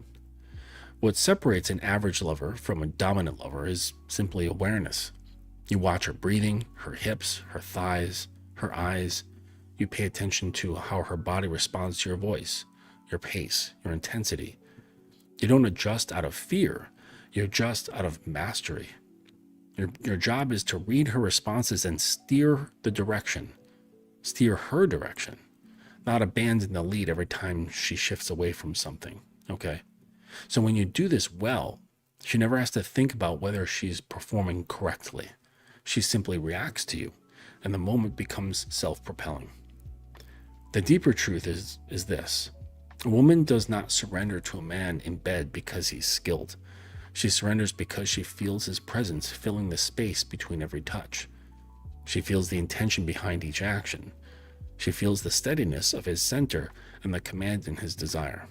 What separates an average lover from a dominant lover is simply awareness. You watch her breathing, her hips, her thighs, her eyes. You pay attention to how her body responds to your voice, your pace, your intensity. You don't adjust out of fear. You adjust out of mastery. Your job is to read her responses and steer her direction, not abandon the lead every time she shifts away from something, okay? So when you do this well, she never has to think about whether she's performing correctly. She simply reacts to you, and the moment becomes self-propelling. The deeper truth is this. A woman does not surrender to a man in bed because he's skilled. She surrenders because she feels his presence filling the space between every touch. She feels the intention behind each action. She feels the steadiness of his center and the command in his desire.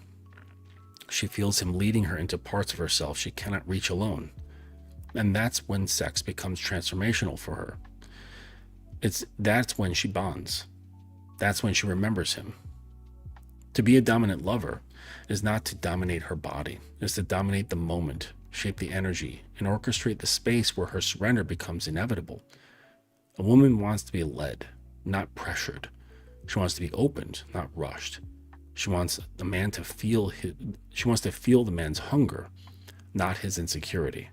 She feels him leading her into parts of herself she cannot reach alone. And that's when sex becomes transformational for her. That's when she bonds. That's when she remembers him. To be a dominant lover is not to dominate her body. It's to dominate the moment, shape the energy, and orchestrate the space where her surrender becomes inevitable. A woman wants to be led, not pressured. She wants to be opened, not rushed. She wants the man to feel the man's hunger, not his insecurity.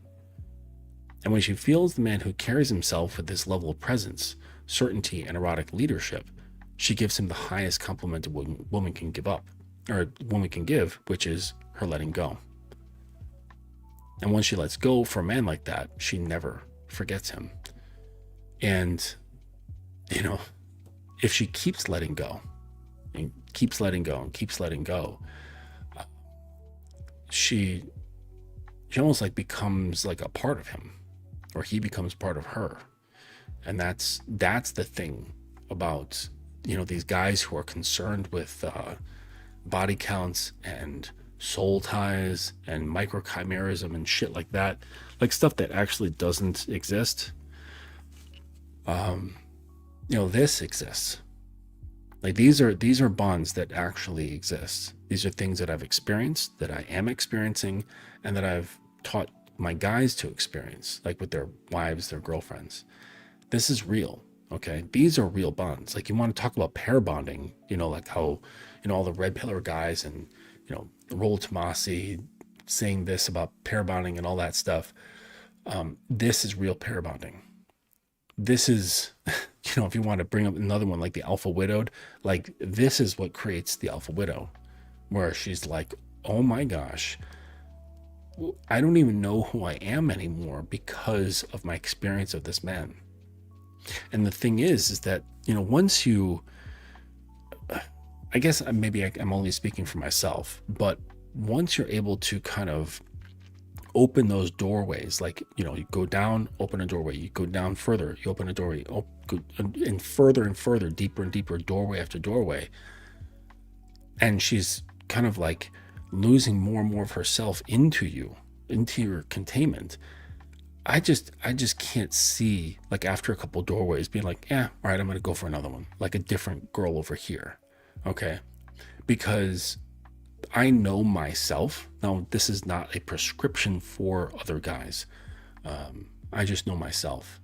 And when she feels the man who carries himself with this level of presence, certainty, and erotic leadership, she gives him the highest compliment a woman can give, which is her letting go. And when she lets go for a man like that, she never forgets him. And, if she keeps letting go, and keeps letting go and keeps letting go, she almost like becomes like a part of him, or he becomes part of her. And that's the thing about, these guys who are concerned with body counts and soul ties and microchimerism and shit like that, like stuff that actually doesn't exist. This exists. Like these are bonds that actually exist. These are things that I've experienced, that I am experiencing, and that I've taught my guys to experience, like with their wives, their girlfriends. This is real. Okay, these are real bonds. Like you want to talk about pair bonding, like how, all the red pillar guys and, Roll Tomasi saying this about pair bonding and all that stuff. This is real pair bonding. This is, if you want to bring up another one like the alpha widowed, like this is what creates the alpha widow, where she's like, oh my gosh, I don't even know who I am anymore because of my experience of this man. And the thing is that, once you, I guess maybe I'm only speaking for myself, but once you're able to kind of open those doorways, like, you go down, open a doorway, you go down further, you open a doorway, and further, deeper and deeper, doorway after doorway. And she's kind of like losing more and more of herself into you, into your containment, I just can't see, like, after a couple doorways being like, yeah, all right, I'm gonna go for another one, like a different girl over here. Okay. Because I know myself. Now, this is not a prescription for other guys. I just know myself.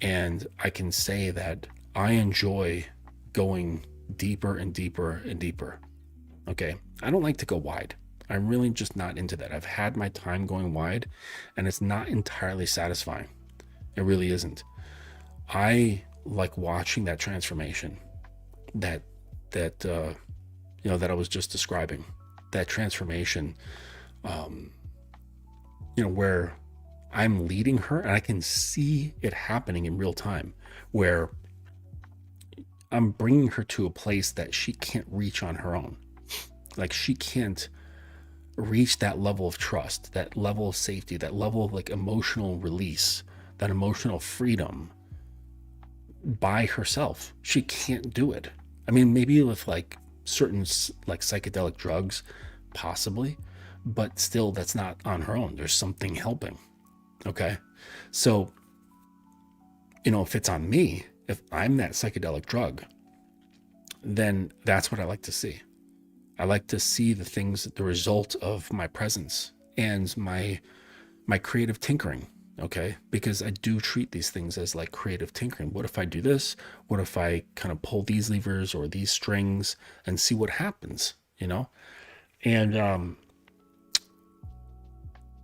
And I can say that I enjoy going deeper and deeper and deeper. Okay. I don't like to go wide. I'm really just not into that. I've had my time going wide, and it's not entirely satisfying. It really isn't. I like watching that transformation that that I was just describing. That transformation, where I'm leading her and I can see it happening in real time, where I'm bringing her to a place that she can't reach on her own. Like, she can't reach that level of trust, that level of safety, that level of like emotional release, that emotional freedom by herself. She can't do it. I mean, maybe with like certain like psychedelic drugs, possibly, but still, that's not on her own. There's something helping. Okay. So, if it's on me, if I'm that psychedelic drug, then that's what I like to see. I like to see the result of my presence and my creative tinkering. Okay. Because I do treat these things as like creative tinkering. What if I do this? What if I kind of pull these levers or these strings and see what happens, And,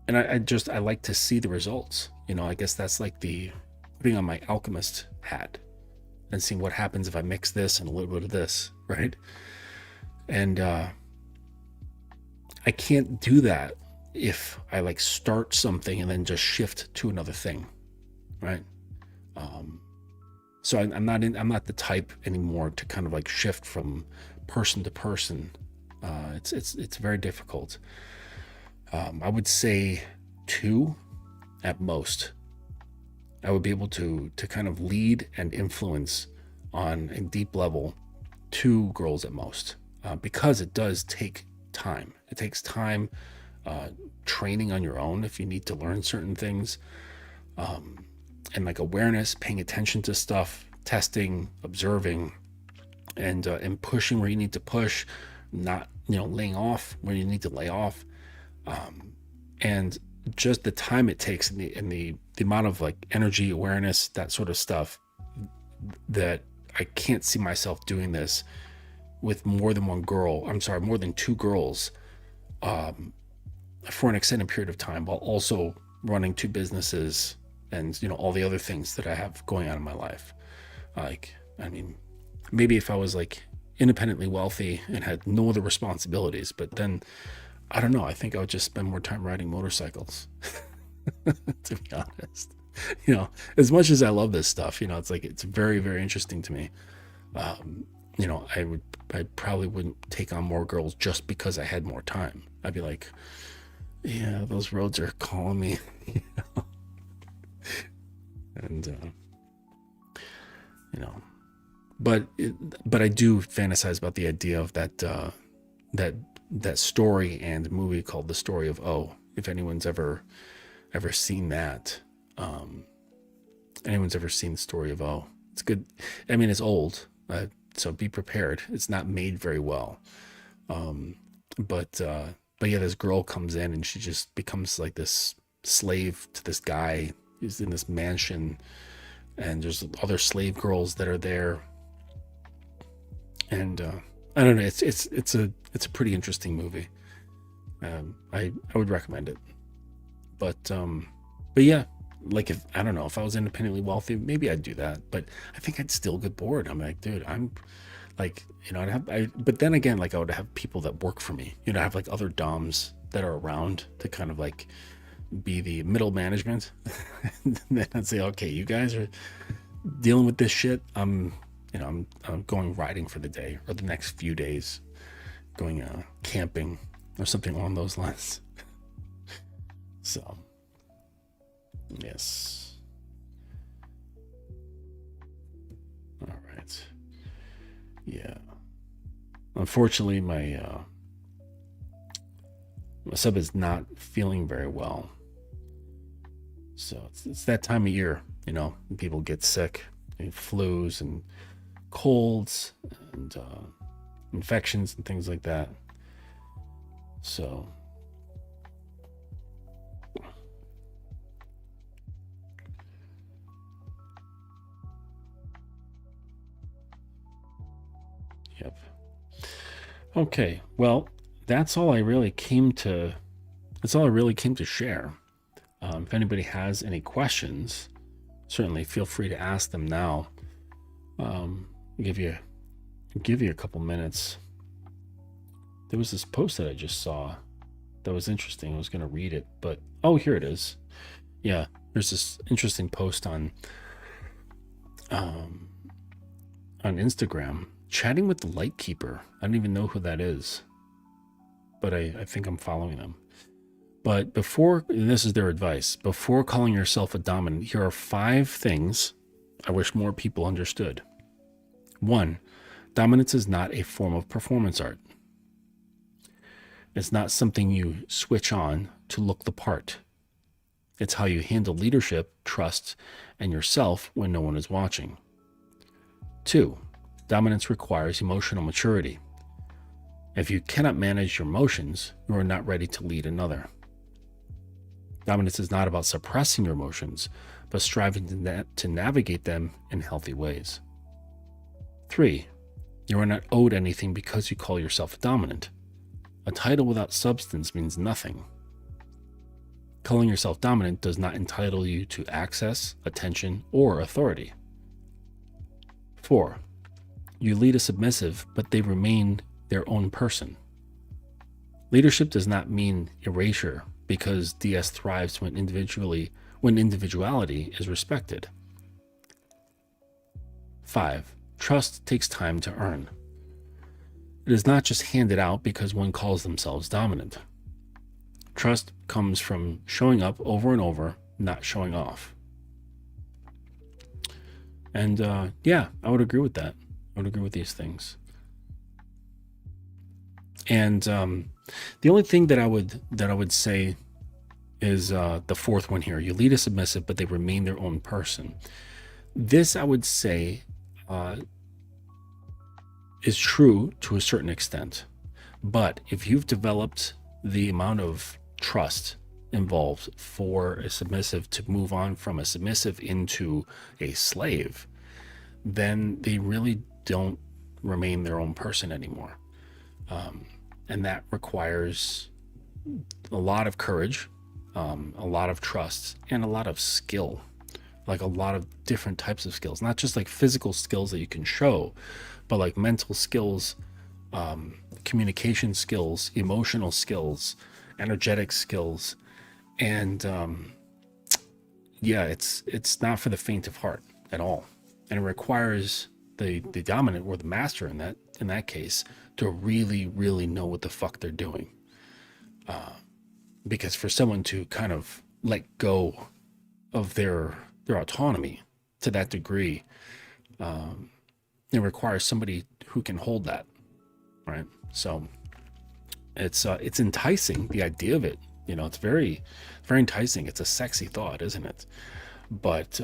I like to see the results. I guess that's like the putting on my alchemist hat and seeing what happens if I mix this and a little bit of this, right? And I can't do that if I like start something and then just shift to another thing, right? So I'm not the type anymore to kind of like shift from person to person. It's very difficult. I would say 2 at most. I would be able to kind of lead and influence on a deep level 2 girls at most, because it does take time. It takes time training on your own if you need to learn certain things, and like awareness, paying attention to stuff, testing, observing, and pushing where you need to push, not laying off where you need to lay off, and just the time it takes and the amount of like energy, awareness, that sort of stuff, that I can't see myself doing this with more than 2 girls, for an extended period of time, while also running 2 businesses and all the other things that I have going on in my life. Like, I mean, maybe if I was like independently wealthy and had no other responsibilities, but then I don't know, I think I would just spend more time riding motorcycles. To be honest, as much as I love this stuff, it's like, it's very, very interesting to me. I probably wouldn't take on more girls just because I had more time. I'd be like, yeah, those roads are calling me, and but I do fantasize about the idea of that story and movie called The Story of O. If anyone's ever seen that, anyone's ever seen The Story of O, it's good. I mean, it's old, so be prepared. It's not made very well, but yeah, this girl comes in and she just becomes like this slave to this guy who's in this mansion, and there's other slave girls that are there, and I don't know. It's a pretty interesting movie. I would recommend it, but yeah, like, if I don't know, if I was independently wealthy, maybe I'd do that, but I think I'd still get bored. I'm like, dude, I'm like, but then again, like, I would have people that work for me, I have like other doms that are around to kind of like be the middle management. And then I'd say, okay, you guys are dealing with this shit. I'm going riding for the day, or the next few days, going camping or something along those lines. So, yes. All right. Yeah. Unfortunately, A sub is not feeling very well. So it's that time of year, when people get sick, flus and colds and infections and things like that. So yep. Okay, well, that's all I really came to share. If anybody has any questions, certainly feel free to ask them now. Give you a couple minutes. There was this post that I just saw that was interesting. I was going to read it, but here it is. Yeah, there's this interesting post on Instagram, chatting with the Lightkeeper. I don't even know who that is, but I think I'm following them. But and this is their advice, before calling yourself a dominant, here are 5 things I wish more people understood. 1, dominance is not a form of performance art. It's not something you switch on to look the part. It's how you handle leadership, trust, and yourself when no one is watching. 2, dominance requires emotional maturity. If you cannot manage your emotions, you are not ready to lead another. Dominance is not about suppressing your emotions, but striving to navigate them in healthy ways. 3, you are not owed anything because you call yourself dominant. A title without substance means nothing. Calling yourself dominant does not entitle you to access, attention, or authority. 4, you lead a submissive, but they remain their own person. Leadership does not mean erasure, because DS thrives when individuality is respected. 5, trust takes time to earn. It is not just handed out because one calls themselves dominant. Trust comes from showing up over and over, not showing off. And I would agree with that. I would agree with these things. And the only thing that I would say is the 4th one here. You lead a submissive, but they remain their own person. This, I would say, is true to a certain extent. But if you've developed the amount of trust involved for a submissive to move on from a submissive into a slave, then they really don't remain their own person anymore. And that requires a lot of courage, a lot of trust, and a lot of skill, like a lot of different types of skills, not just like physical skills that you can show, but like mental skills, communication skills, emotional skills, energetic skills. And it's not for the faint of heart at all. And it requires the dominant or the master in that case to really, really know what the fuck they're doing. Because for someone to kind of let go of their autonomy to that degree, it requires somebody who can hold that, right? So it's enticing, the idea of it. It's very, very enticing. It's a sexy thought, isn't it? But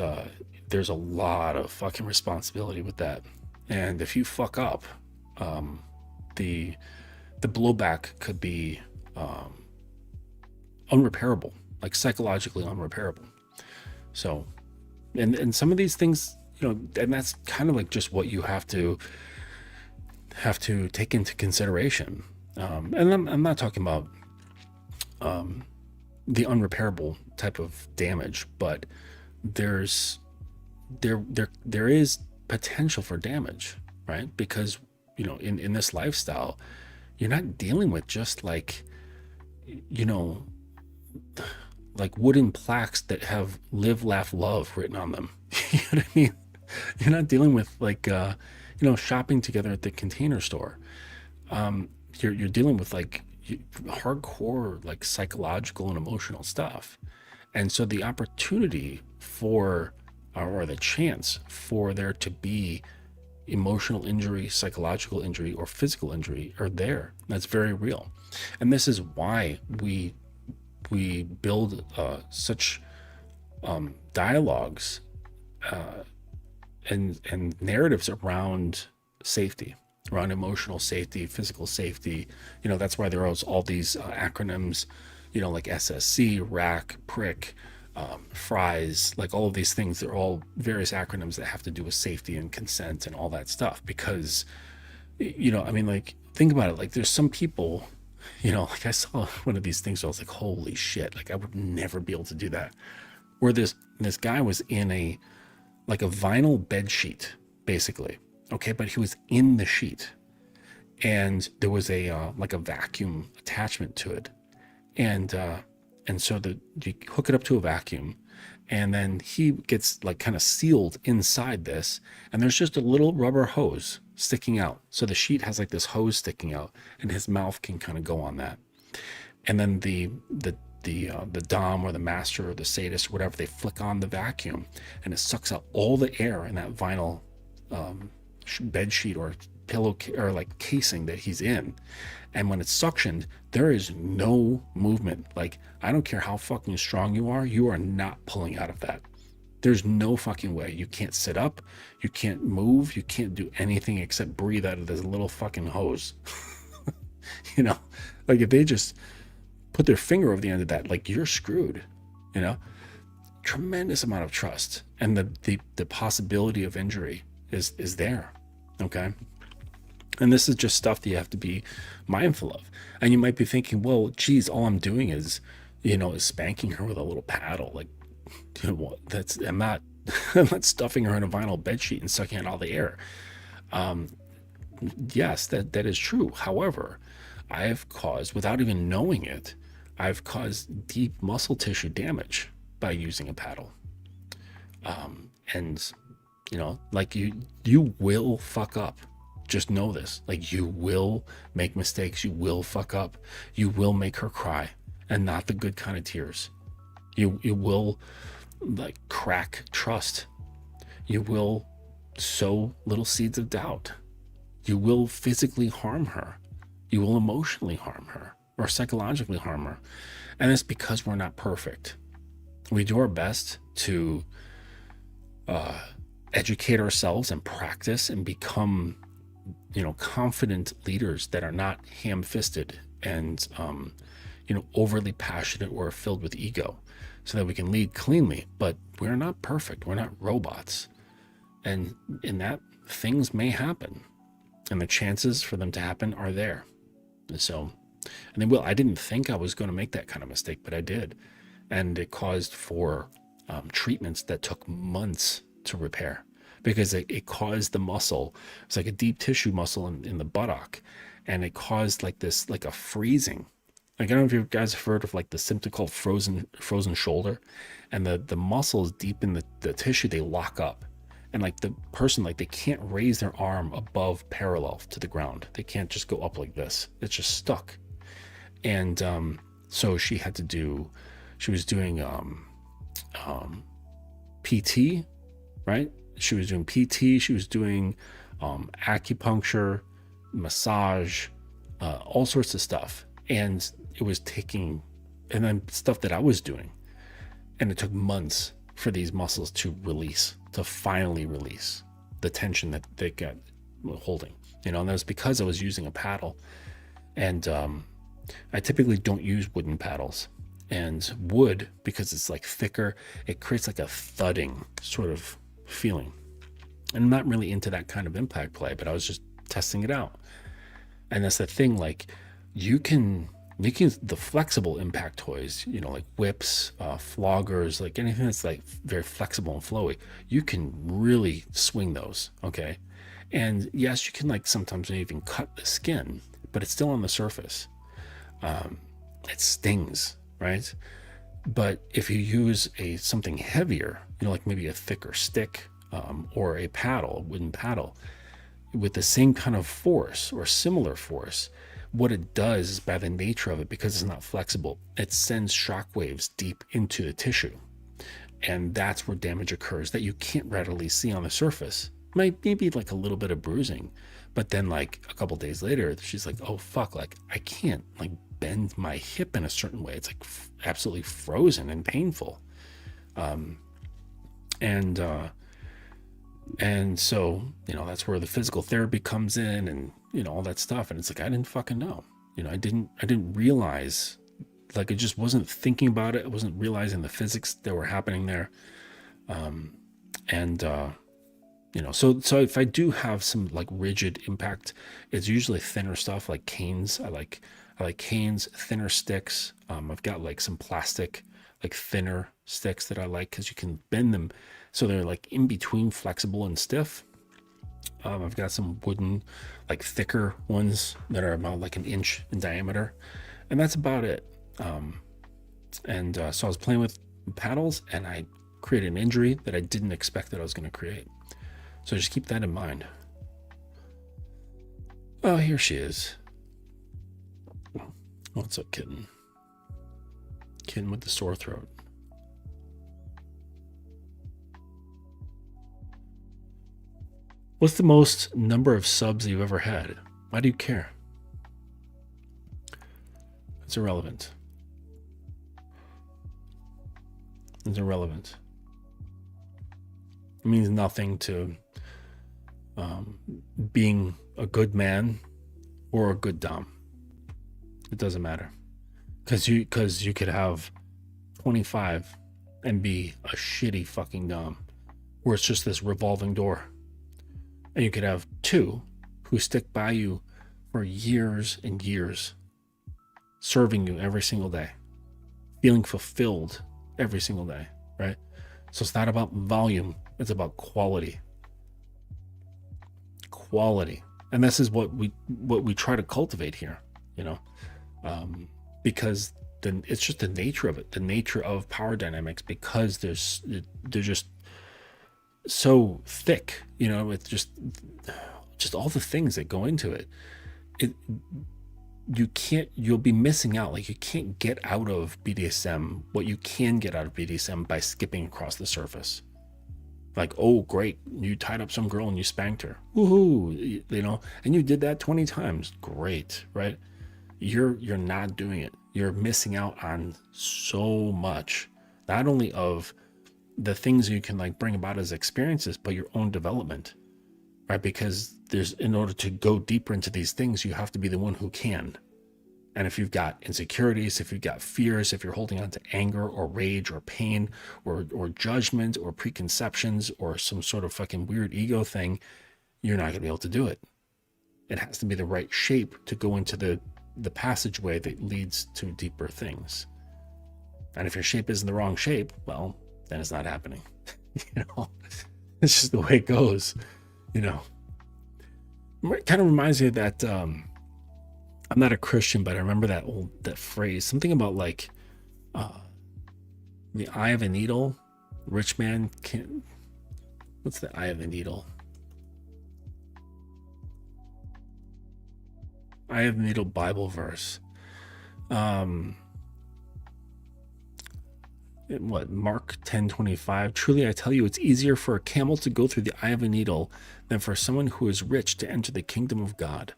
there's a lot of fucking responsibility with that. And if you fuck up, the blowback could be unrepairable, like psychologically unrepairable. So, and some of these things, and that's kind of like just what you have to take into consideration. And I'm not talking about the unrepairable type of damage, but there is potential for damage, right? Because in this lifestyle, you're not dealing with just like wooden plaques that have live, laugh, love written on them. You know what I mean? You're not dealing with like shopping together at the Container Store. You're dealing with like hardcore like psychological and emotional stuff. And so the opportunity for or the chance for there to be emotional injury, psychological injury, or physical injury are there. That's very real. And this is why we build such dialogues and narratives around safety, around emotional safety, physical safety. That's why there are all these acronyms, like SSC, RAC, PRIC, FRIES, like all of these things. They're all various acronyms that have to do with safety and consent and all that stuff. Because, like, think about it. Like, there's some people, like I saw one of these things, so I was like, holy shit, like I would never be able to do that. Where this guy was in a vinyl bed sheet, basically. Okay, but he was in the sheet, and there was a vacuum attachment to it, and so you hook it up to a vacuum, and then he gets like kind of sealed inside this, and there's just a little rubber hose sticking out. So the sheet has like this hose sticking out, and his mouth can kind of go on that, and then the dom or the master or the sadist or whatever, they flick on the vacuum, and it sucks out all the air in that vinyl bed sheet or pillow or like casing that he's in. And when it's suctioned, there is no movement. Like, I don't care how fucking strong you are not pulling out of that. There's no fucking way. You can't sit up, you can't move, you can't do anything except breathe out of this little fucking hose. Like if they just put their finger over the end of that, like, you're screwed. Tremendous amount of trust, and the possibility of injury is there. Okay, and this is just stuff that you have to be mindful of. And you might be thinking, well, geez, all I'm doing is spanking her with a little paddle. Like, I'm not I'm not stuffing her in a vinyl bed sheet and sucking out all the air. Yes, that is true. However, I have caused, without even knowing it, I've caused deep muscle tissue damage by using a paddle. And like you will fuck up. Just know this. Like, you will make mistakes. You will fuck up. You will make her cry, and not the good kind of tears. You will like crack trust. You will sow little seeds of doubt. You will physically harm her. You will emotionally harm her or psychologically harm her. And it's because we're not perfect. We do our best to educate ourselves and practice and become, confident leaders that are not ham-fisted and, overly passionate or filled with ego, so that we can lead cleanly. But we're not perfect. We're not robots. And in that, things may happen, and the chances for them to happen are there. And they will. I didn't think I was going to make that kind of mistake, but I did. And it caused for treatments that took months to repair, because it caused the muscle. It's like a deep tissue muscle in the buttock, and it caused like a freezing. Like, I don't know if you guys have heard of like the symptom called frozen shoulder, and the muscles deep in the tissue, they lock up, and like the person, like, they can't raise their arm above parallel to the ground. They can't just go up like this. It's just stuck. And so she was doing PT, right? She was doing PT. She was doing acupuncture, massage, all sorts of stuff. And it was taking, and then stuff that I was doing. And it took months for these muscles to finally release the tension that they got holding. And that was because I was using a paddle. And I typically don't use wooden paddles. And wood, because it's like thicker, it creates like a thudding sort of feeling. And I'm not really into that kind of impact play, but I was just testing it out. And that's the thing, like, you can the flexible impact toys, like whips, floggers, like anything that's like very flexible and flowy, you can really swing those. Okay. And yes, you can like sometimes even cut the skin, but it's still on the surface. It stings, right? But if you use something heavier, like maybe a thicker stick, or a wooden paddle, with the same kind of force or similar force, what it does is, by the nature of it, because it's not flexible, it sends shock waves deep into the tissue. And that's where damage occurs that you can't readily see on the surface. maybe like a little bit of bruising, but then like a couple days later, she's like, oh fuck, like I can't like bend my hip in a certain way. It's like absolutely frozen and painful. And so, that's where the physical therapy comes in, and all that stuff. And it's like, I didn't fucking know. I didn't realize, like, I just wasn't thinking about it. I wasn't realizing the physics that were happening there. So if I do have some like rigid impact, it's usually thinner stuff like canes. I like canes, thinner sticks. I've got like some plastic, like thinner sticks that I like because you can bend them so they're like in between flexible and stiff. I've got some wooden, like thicker ones that are about like an inch in diameter, and that's about it. So I was playing with paddles and I created an injury that I didn't expect that I was going to create. So just keep that in mind. Oh, here she is. What's up, kitten? Kitten with the sore throat. What's the most number of subs you've ever had? Why do you care? It's irrelevant. It's irrelevant. It means nothing to being a good man or a good dom. It doesn't matter, because you could have 25 and be a shitty fucking dom, where it's just this revolving door, and you could have 2 who stick by you for years and years, serving you every single day, feeling fulfilled every single day, right? So it's not about volume, it's about quality. And this is what we try to cultivate here, because then it's just the nature of it, the nature of power dynamics, because they're just so thick, with just all the things that go into it. You'll be missing out. Like, you can't get out of BDSM what you can get out of BDSM by skipping across the surface. Like, oh great, you tied up some girl and you spanked her, woohoo, and you did that 20 times, great, right? You're not doing it. You're missing out on so much, not only of the things you can like bring about as experiences, but your own development, right? Because in order to go deeper into these things, you have to be the one who can. And if you've got insecurities, if you've got fears, if you're holding on to anger or rage or pain or judgment or preconceptions or some sort of fucking weird ego thing, you're not going to be able to do it. It has to be the right shape to go into the passageway that leads to deeper things. And if your shape isn't the wrong shape, well, then it's not happening. It's just the way it goes. It kind of reminds me of that. I'm not a Christian, but I remember that phrase, something about like the eye of a needle. Rich man can't. What's the eye of a needle? Eye of the needle Bible verse. Mark 10:25. Truly I tell you, it's easier for a camel to go through the eye of a needle than for someone who is rich to enter the kingdom of God.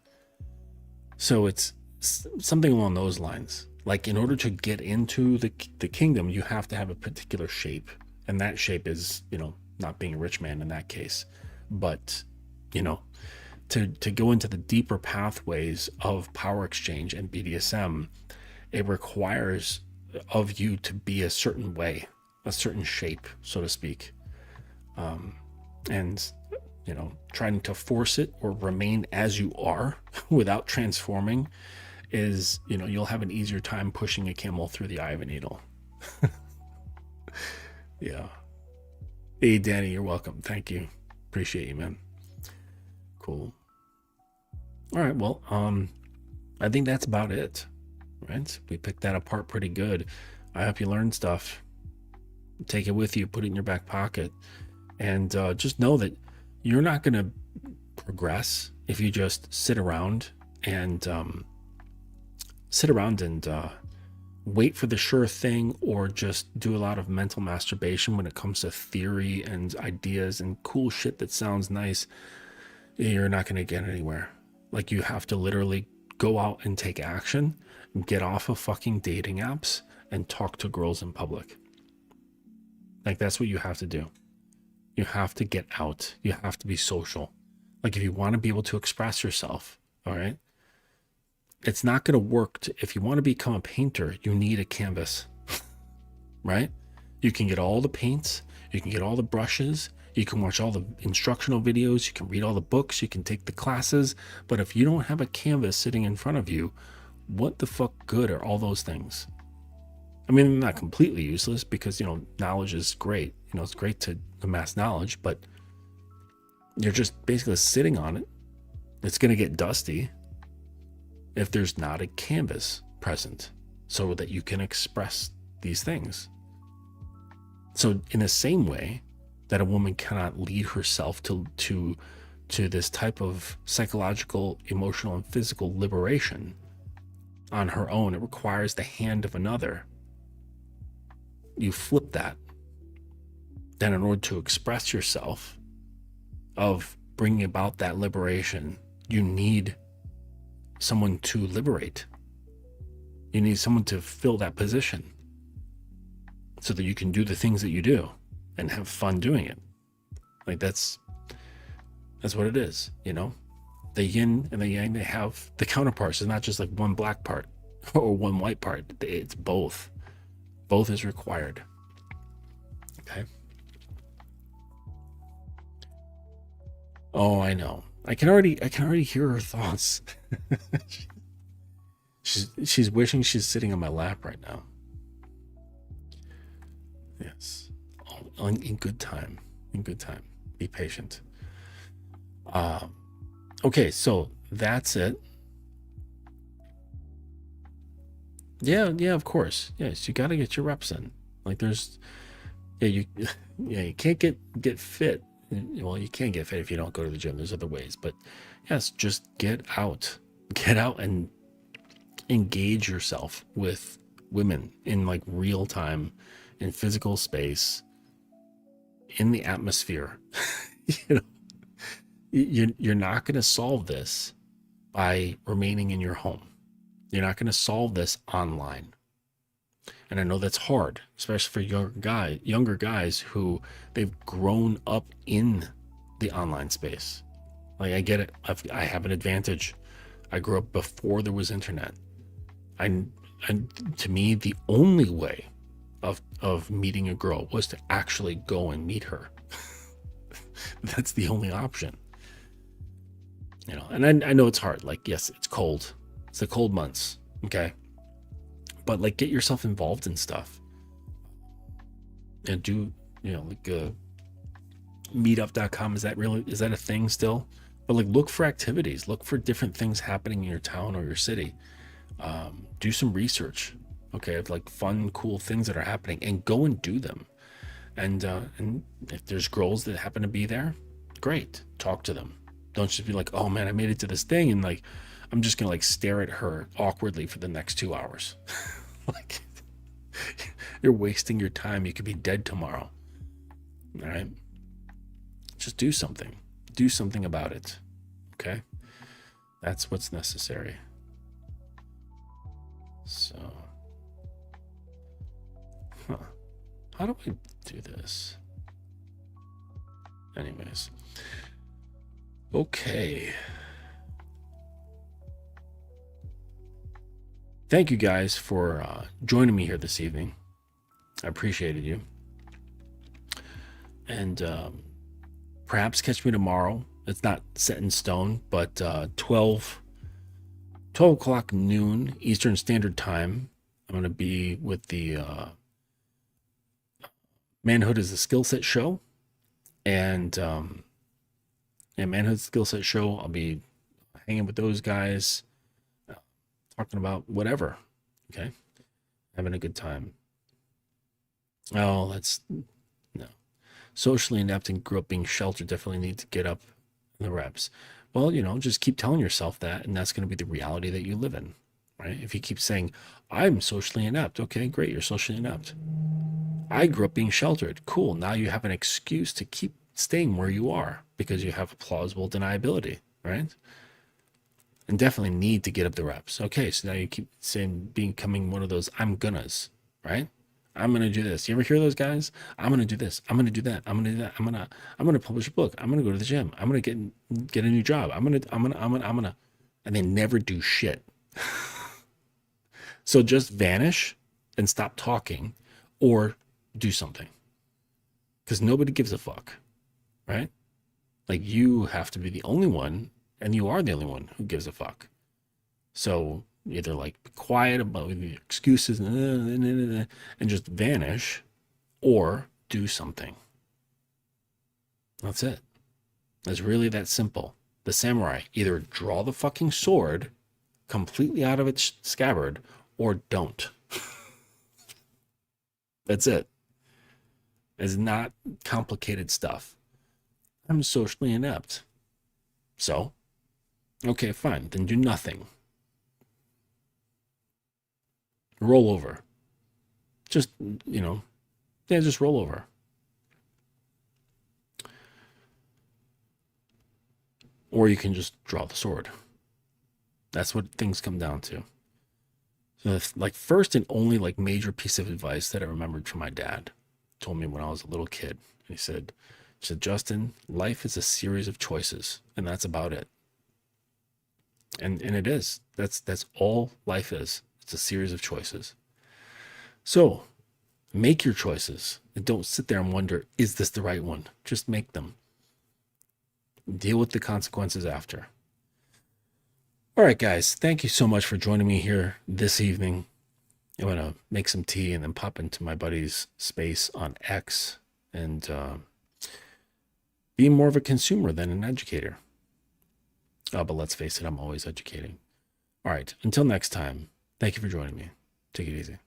So it's something along those lines. Like, in order to get into the kingdom, you have to have a particular shape, and that shape is, not being a rich man in that case, but to go into the deeper pathways of power exchange and BDSM, it requires of you to be a certain way, a certain shape, so to speak. And trying to force it or remain as you are without transforming is, you'll have an easier time pushing a camel through the eye of a needle. Yeah. Hey, Danny, you're welcome. Thank you. Appreciate you, man. Cool. All right. Well, I think that's about it, right? We picked that apart pretty good. I hope you learned stuff. Take it with you, put it in your back pocket, and just know that you're not going to progress if you just sit around and wait for the sure thing or just do a lot of mental masturbation when it comes to theory and ideas and cool shit that sounds nice, you're not going to get anywhere. Like, you have to literally go out and take action, get off of fucking dating apps and talk to girls in public. Like, that's what you have to do. You have to get out. You have to be social. Like, if you want to be able to express yourself, all right, it's not going to work. If you want to become a painter, you need a canvas, right? You can get all the paints, you can get all the brushes, you can watch all the instructional videos, you can read all the books, you can take the classes. But if you don't have a canvas sitting in front of you, what the fuck good are all those things? I mean, they're not completely useless because, you know, knowledge is great. You know, it's great to amass knowledge, but you're just basically sitting on it. It's going to get dusty if there's not a canvas present so that you can express these things. So in the same way that a woman cannot lead herself to this type of psychological, emotional, and physical liberation on her own, it requires the hand of another. You flip that. Then in order to express yourself, of bringing about that liberation, you need someone to liberate. You need someone to fill that position so that you can do the things that you do and have fun doing it. Like, that's what it is, you know? The yin and the yang, they have the counterparts. It's not just like one black part or one white part. It's both. Both is required. Okay. Oh, I know. I can already hear her thoughts. she's wishing she's sitting on my lap right now. Yes. In good time. In good time. Be patient. Okay, so that's it. Yeah, of course. Yes, you got to get your reps in. Like, you can't get fit. Well, you can't get fit if you don't go to the gym. There's other ways, but yes, just get out and engage yourself with women in like real time, in physical space, in the atmosphere. You know, you're not going to solve this by remaining in your home. You're not going to solve this online. And I know that's hard, especially for younger guys who they've grown up in the online space. Like, I get it. I have an advantage. I grew up before there was internet. And to me, the only way of meeting a girl was to actually go and meet her. That's the only option. You know, and I know it's hard. Like, yes, it's cold. It's the cold months. Okay. But like, get yourself involved in stuff and do, you know, like meetup.com. Is that a thing still? But like, look for activities, look for different things happening in your town or your city. Do some research, okay, of like fun, cool things that are happening, and go and do them. And if there's girls that happen to be there, great, talk to them. Don't just be like, oh man, I made it to this thing, and like, I'm just gonna like stare at her awkwardly for the next 2 hours. Like, you're wasting your time. You could be dead tomorrow. All right. Just do something. Do something about it. Okay. That's what's necessary. So, how do I do this? Anyways. Okay. Thank you guys for joining me here this evening. I appreciated you. And perhaps catch me tomorrow. It's not set in stone, but 12 o'clock noon Eastern Standard Time. I'm going to be with the Manhood is a Skill Set show. And Manhood Skill Set show, I'll be hanging with those guys. Talking about whatever, okay? Having a good time. Oh, no. Socially inept and grew up being sheltered, definitely need to get up in the reps. Well, you know, just keep telling yourself that, and that's going to be the reality that you live in, right? If you keep saying, I'm socially inept, okay, great, you're socially inept. I grew up being sheltered. Cool. Now you have an excuse to keep staying where you are because you have a plausible deniability, right? And definitely need to get up the reps. Okay, so now you keep saying, becoming one of those I'm gonnas, right? I'm gonna do this. You ever hear those guys? I'm gonna do this. I'm gonna do that. I'm gonna do that. I'm gonna publish a book. I'm gonna go to the gym. I'm gonna get a new job. I'm gonna, and they never do shit. So just vanish and stop talking, or do something, because nobody gives a fuck, right? Like, you have to be the only one, and you are the only one who gives a fuck. So either like be quiet about the excuses and just vanish, or do something. That's it. It's really that simple. The samurai, either draw the fucking sword completely out of its scabbard, or don't. That's it. It's not complicated stuff. I'm socially inept. So, okay, fine. Then do nothing. Roll over. Just, just roll over. Or you can just draw the sword. That's what things come down to. So, like, first and only like major piece of advice that I remembered from my dad told me when I was a little kid. He said, Justin, life is a series of choices, and that's about it. And it is. That's all life is. It's a series of choices. So make your choices and don't sit there and wonder, is this the right one? Just make them. Deal with the consequences after. All right, guys, thank you so much for joining me here this evening. I'm going to make some tea and then pop into my buddy's space on X and be more of a consumer than an educator. But let's face it, I'm always educating. All right, until next time, thank you for joining me. Take it easy.